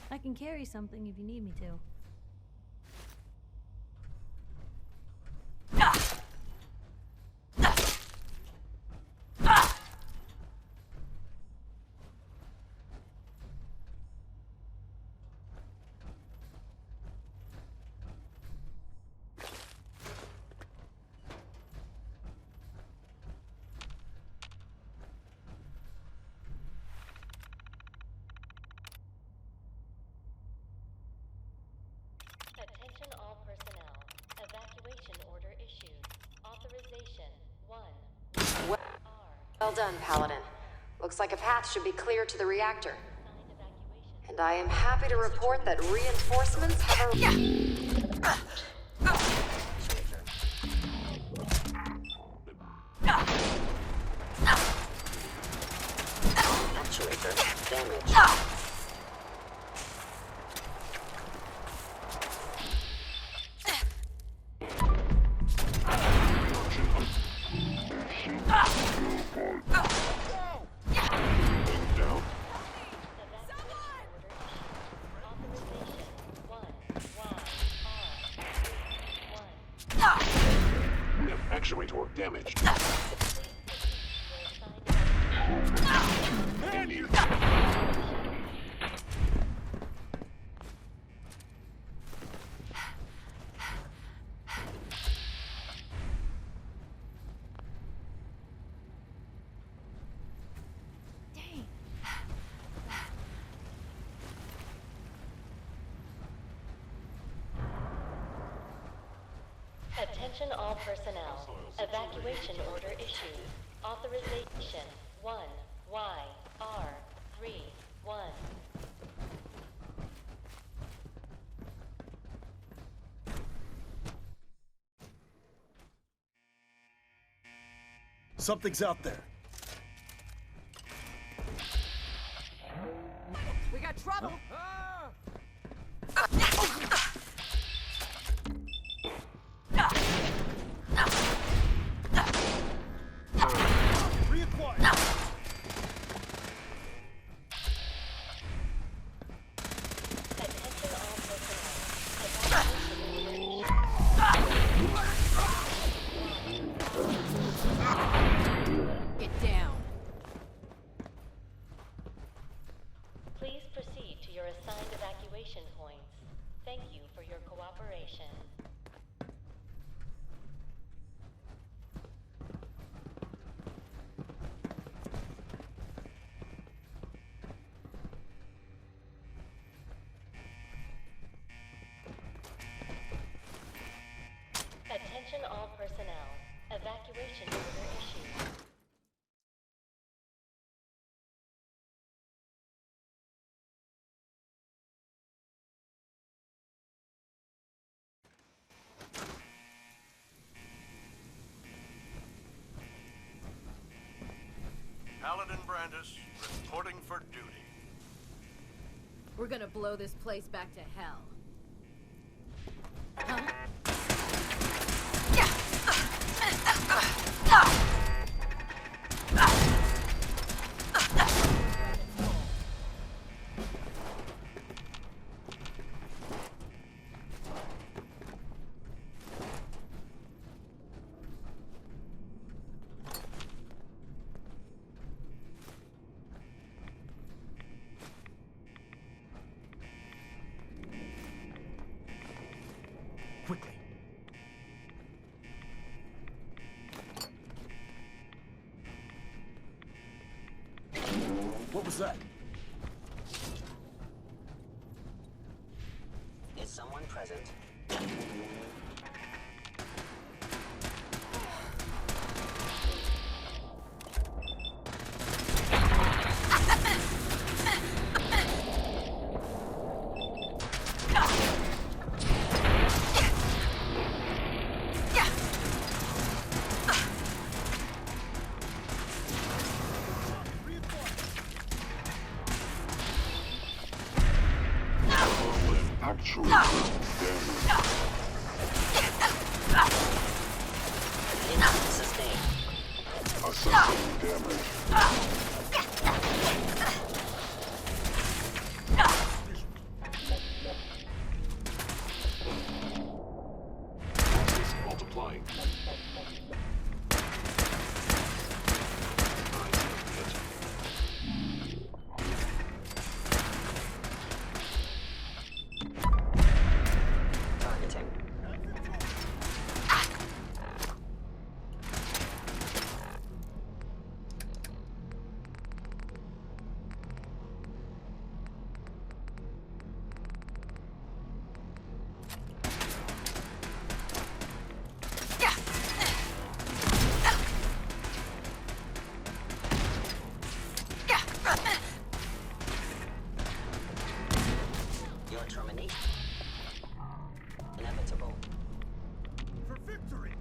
I can carry something if you need me to. Attention all personnel. Evacuation order issued. Authorization 1. Well done, Paladin. Looks like a path should be clear to the reactor. And I am happy to report that reinforcements have Actuator damaged. Actuator damaged. Attention all personnel. Evacuation order issued. Authorization 1YR31. Something's out there. We got trouble! Get down. Please proceed to your assigned Attention all personnel. Evacuation order issued. Paladin Brandis, reporting for duty. We're gonna blow this place back to hell. Quickly. What was that? Is someone present? Actual damage. Sustained. Assessing damage. Multiplying. Targeting. Your termination. Inevitable. For victory!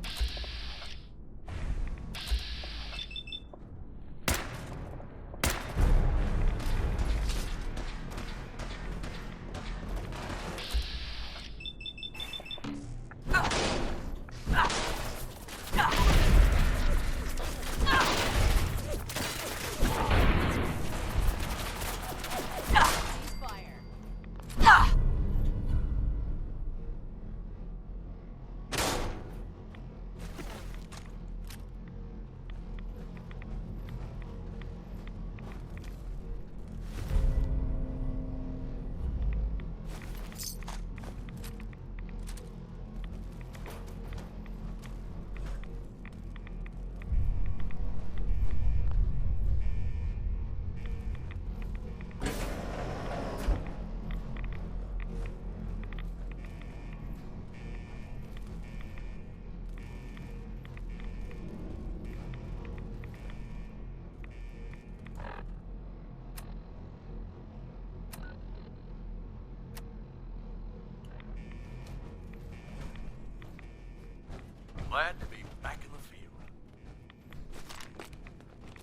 Glad to be back in the field.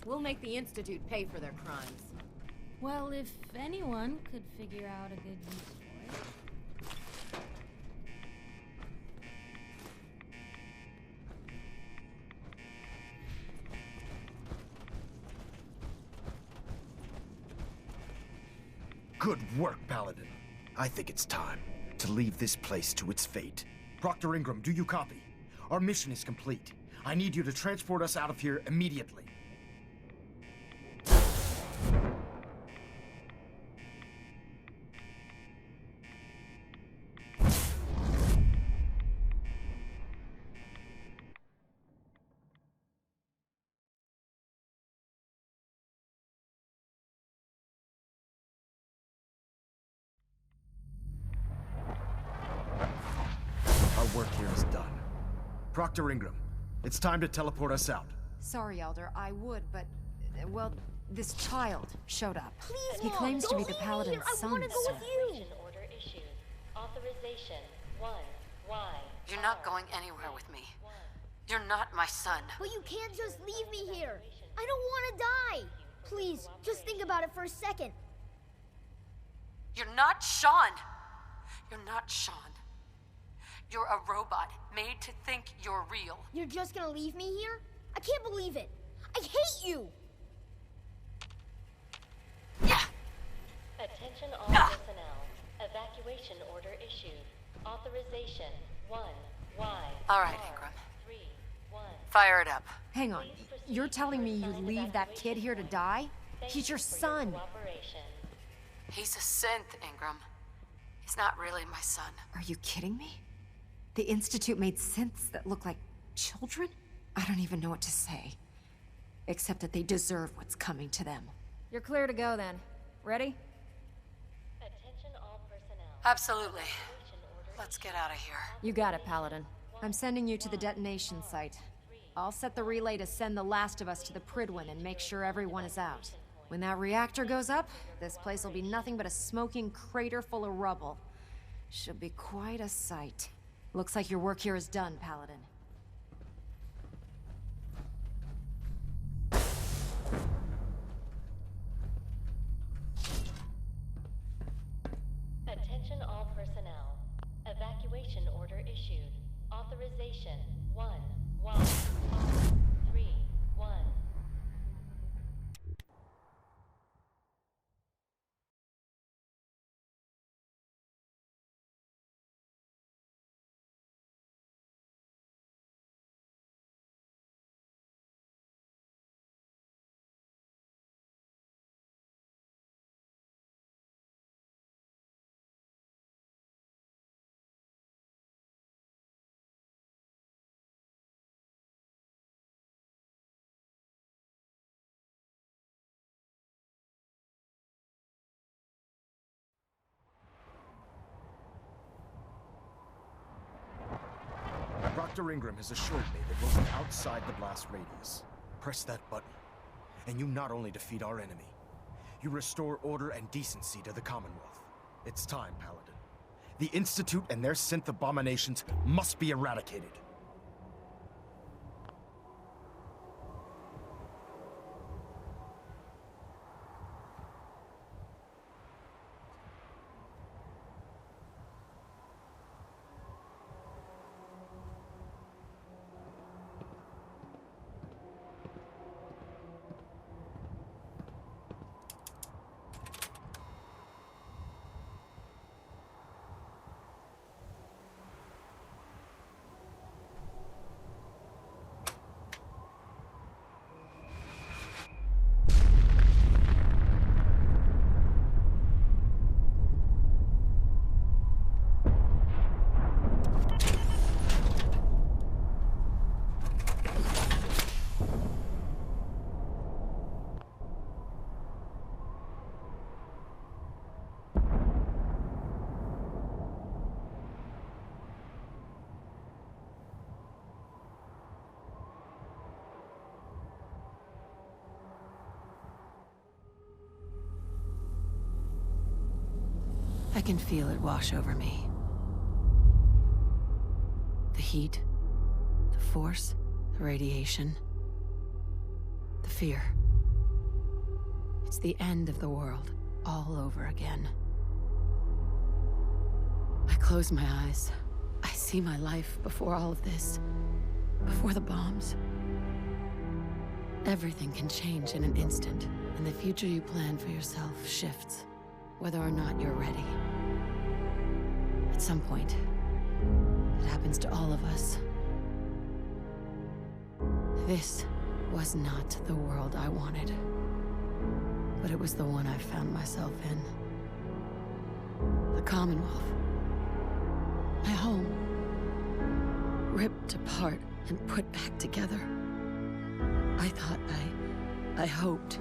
We'll make the Institute pay for their crimes. Well, if anyone could figure out a good use for it. Good work, Paladin. I think it's time to leave this place to its fate. Proctor Ingram, do you copy? Our mission is complete. I need you to transport us out of here immediately. Our work here is done. Proctor Ingram, it's time to teleport us out. Sorry, Elder, I would, but... well, this child showed up. Please, he Mom, claims to don't be the leave me Paladin's here. I son, wanna go sir. with you. Evacuation order issued. Authorization 1Y. You're not going anywhere with me. You're not my son. But you can't just leave me here. I don't want to die. Please, just think about it for a second. You're not Sean. You're not Sean. You're a robot made to think you're real. You're just gonna leave me here? I can't believe it. I hate you. Attention all personnel. Evacuation order issued. Authorization 1Y. All right, Ingram. 3, 1. Fire it up. Hang on. You're telling me you'd leave that kid here to die? He's your son. He's a synth, Ingram. He's not really my son. Are you kidding me? The Institute made synths that look like children? I don't even know what to say. Except that they deserve what's coming to them. You're clear to go then. Ready? Attention all personnel. Absolutely. Let's get out of here. You got it, Paladin. I'm sending you to the detonation site. I'll set the relay to send the last of us to the Pridwin and make sure everyone is out. When that reactor goes up, this place will be nothing but a smoking crater full of rubble. Should be quite a sight. Looks like your work here is done, Paladin. Attention all personnel. Evacuation order issued. Authorization 1Y. 3, 1. Dr. Ingram has assured me that we'll be outside the blast radius. Press that button, and you not only defeat our enemy, you restore order and decency to the Commonwealth. It's time, Paladin. The Institute and their synth abominations must be eradicated. I can feel it wash over me. The heat, the force, the radiation, the fear. It's the end of the world, all over again. I close my eyes. I see my life before all of this, before the bombs. Everything can change in an instant, and the future you plan for yourself shifts, whether or not you're ready. At some point, it happens to all of us. This was not the world I wanted, but it was the one I found myself in. The Commonwealth. My home. Ripped apart and put back together. I thought I hoped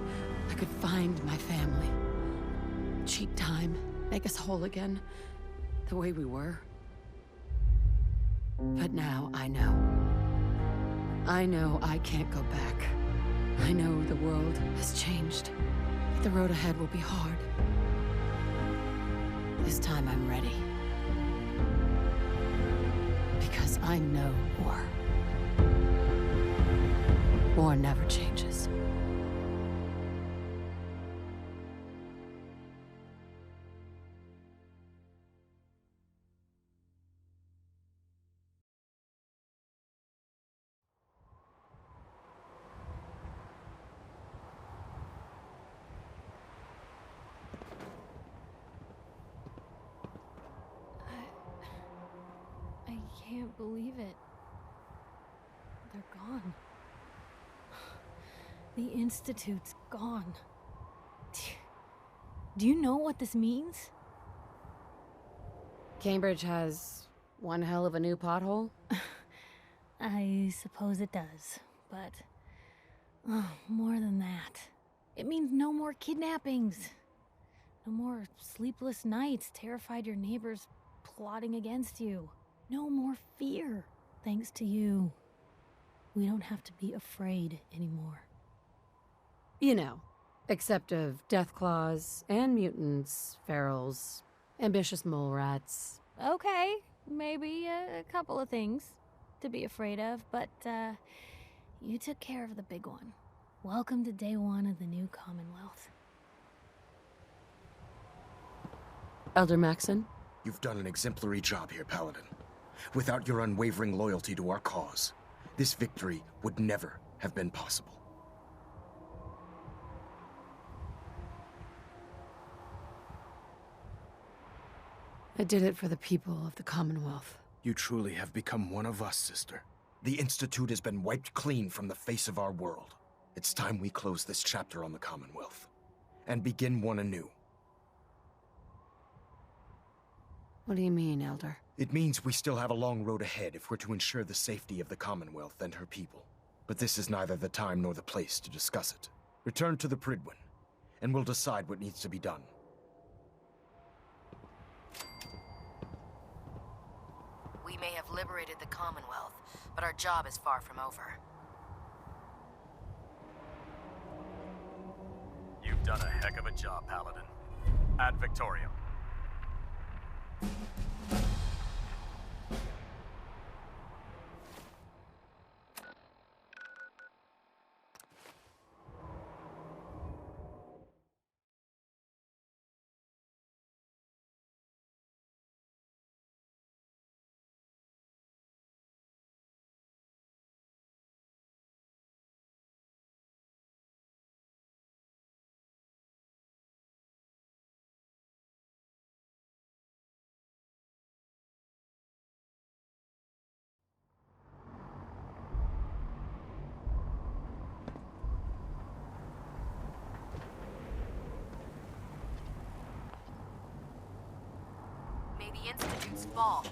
I could find my family. Cheat time, make us whole again, the way we were. But now I know. I know I can't go back. I know the world has changed. But the road ahead will be hard. This time I'm ready. Because I know war. War never changes. I can't believe it. They're gone. The Institute's gone. Do you know what this means? Cambridge has one hell of a new pothole. I suppose it does, but more than that. It means no more kidnappings. No more sleepless nights, terrified your neighbors plotting against you. No more fear, thanks to you. We don't have to be afraid anymore. You know, except of death claws and mutants, ferals, ambitious mole rats. Okay, maybe a couple of things to be afraid of, but you took care of the big one. Welcome to day one of the new Commonwealth. Elder Maxon? You've done an exemplary job here, Paladin. Without your unwavering loyalty to our cause, this victory would never have been possible. I did it for the people of the Commonwealth. You truly have become one of us, sister. The Institute has been wiped clean from the face of our world. It's time we close this chapter on the Commonwealth and begin one anew. What do you mean, Elder? It means we still have a long road ahead if we're to ensure the safety of the Commonwealth and her people. But this is neither the time nor the place to discuss it. Return to the Pridwin, and we'll decide what needs to be done. We may have liberated the Commonwealth, but our job is far from over. You've done a heck of a job, Paladin. Ad Victoriam. May the Institute's fall.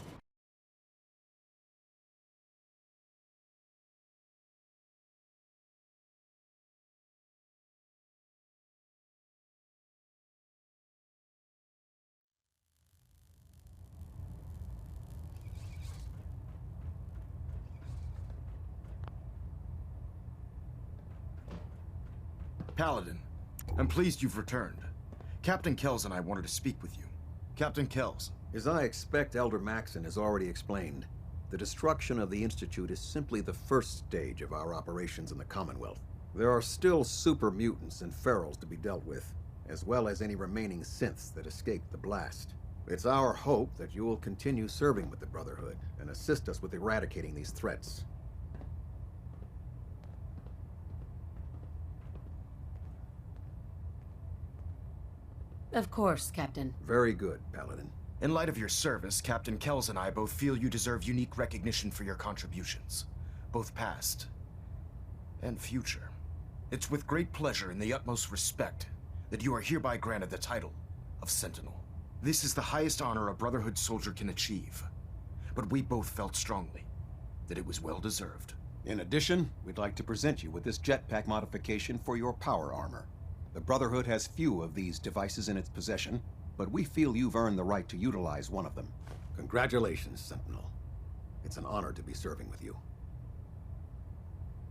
Paladin, I'm pleased you've returned. Captain Kells and I wanted to speak with you. Captain Kells. As I expect Elder Maxon has already explained, the destruction of the Institute is simply the first stage of our operations in the Commonwealth. There are still super mutants and ferals to be dealt with, as well as any remaining synths that escaped the blast. It's our hope that you will continue serving with the Brotherhood and assist us with eradicating these threats. Of course, Captain. Very good, Paladin. In light of your service, Captain Kells and I both feel you deserve unique recognition for your contributions, both past and future. It's with great pleasure and the utmost respect that you are hereby granted the title of Sentinel. This is the highest honor a Brotherhood soldier can achieve, but we both felt strongly that it was well deserved. In addition, we'd like to present you with this jetpack modification for your power armor. The Brotherhood has few of these devices in its possession, but we feel you've earned the right to utilize one of them. Congratulations, Sentinel. It's an honor to be serving with you.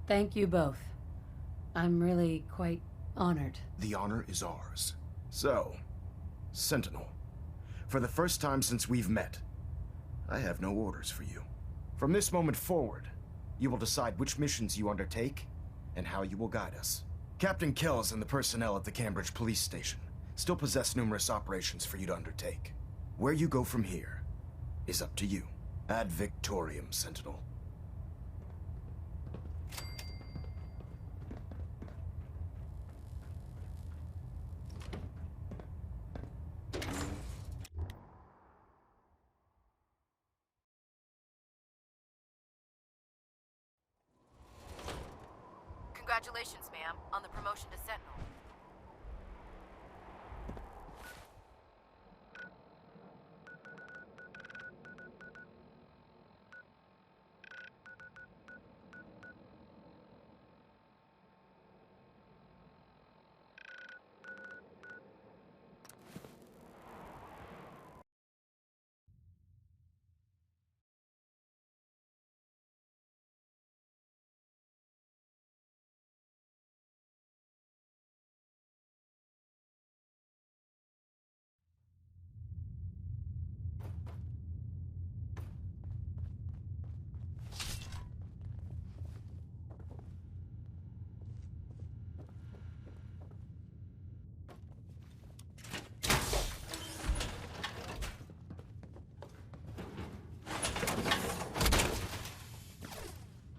Thank you both. I'm really quite honored. The honor is ours. So, Sentinel, for the first time since we've met, I have no orders for you. From this moment forward, you will decide which missions you undertake and how you will guide us. Captain Kells and the personnel at the Cambridge police station still possess numerous operations for you to undertake. Where you go from here is up to you. Ad Victoriam, Sentinel. Congratulations, ma'am, on the promotion to Sentinel.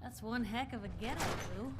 That's one heck of a get-up, Lou.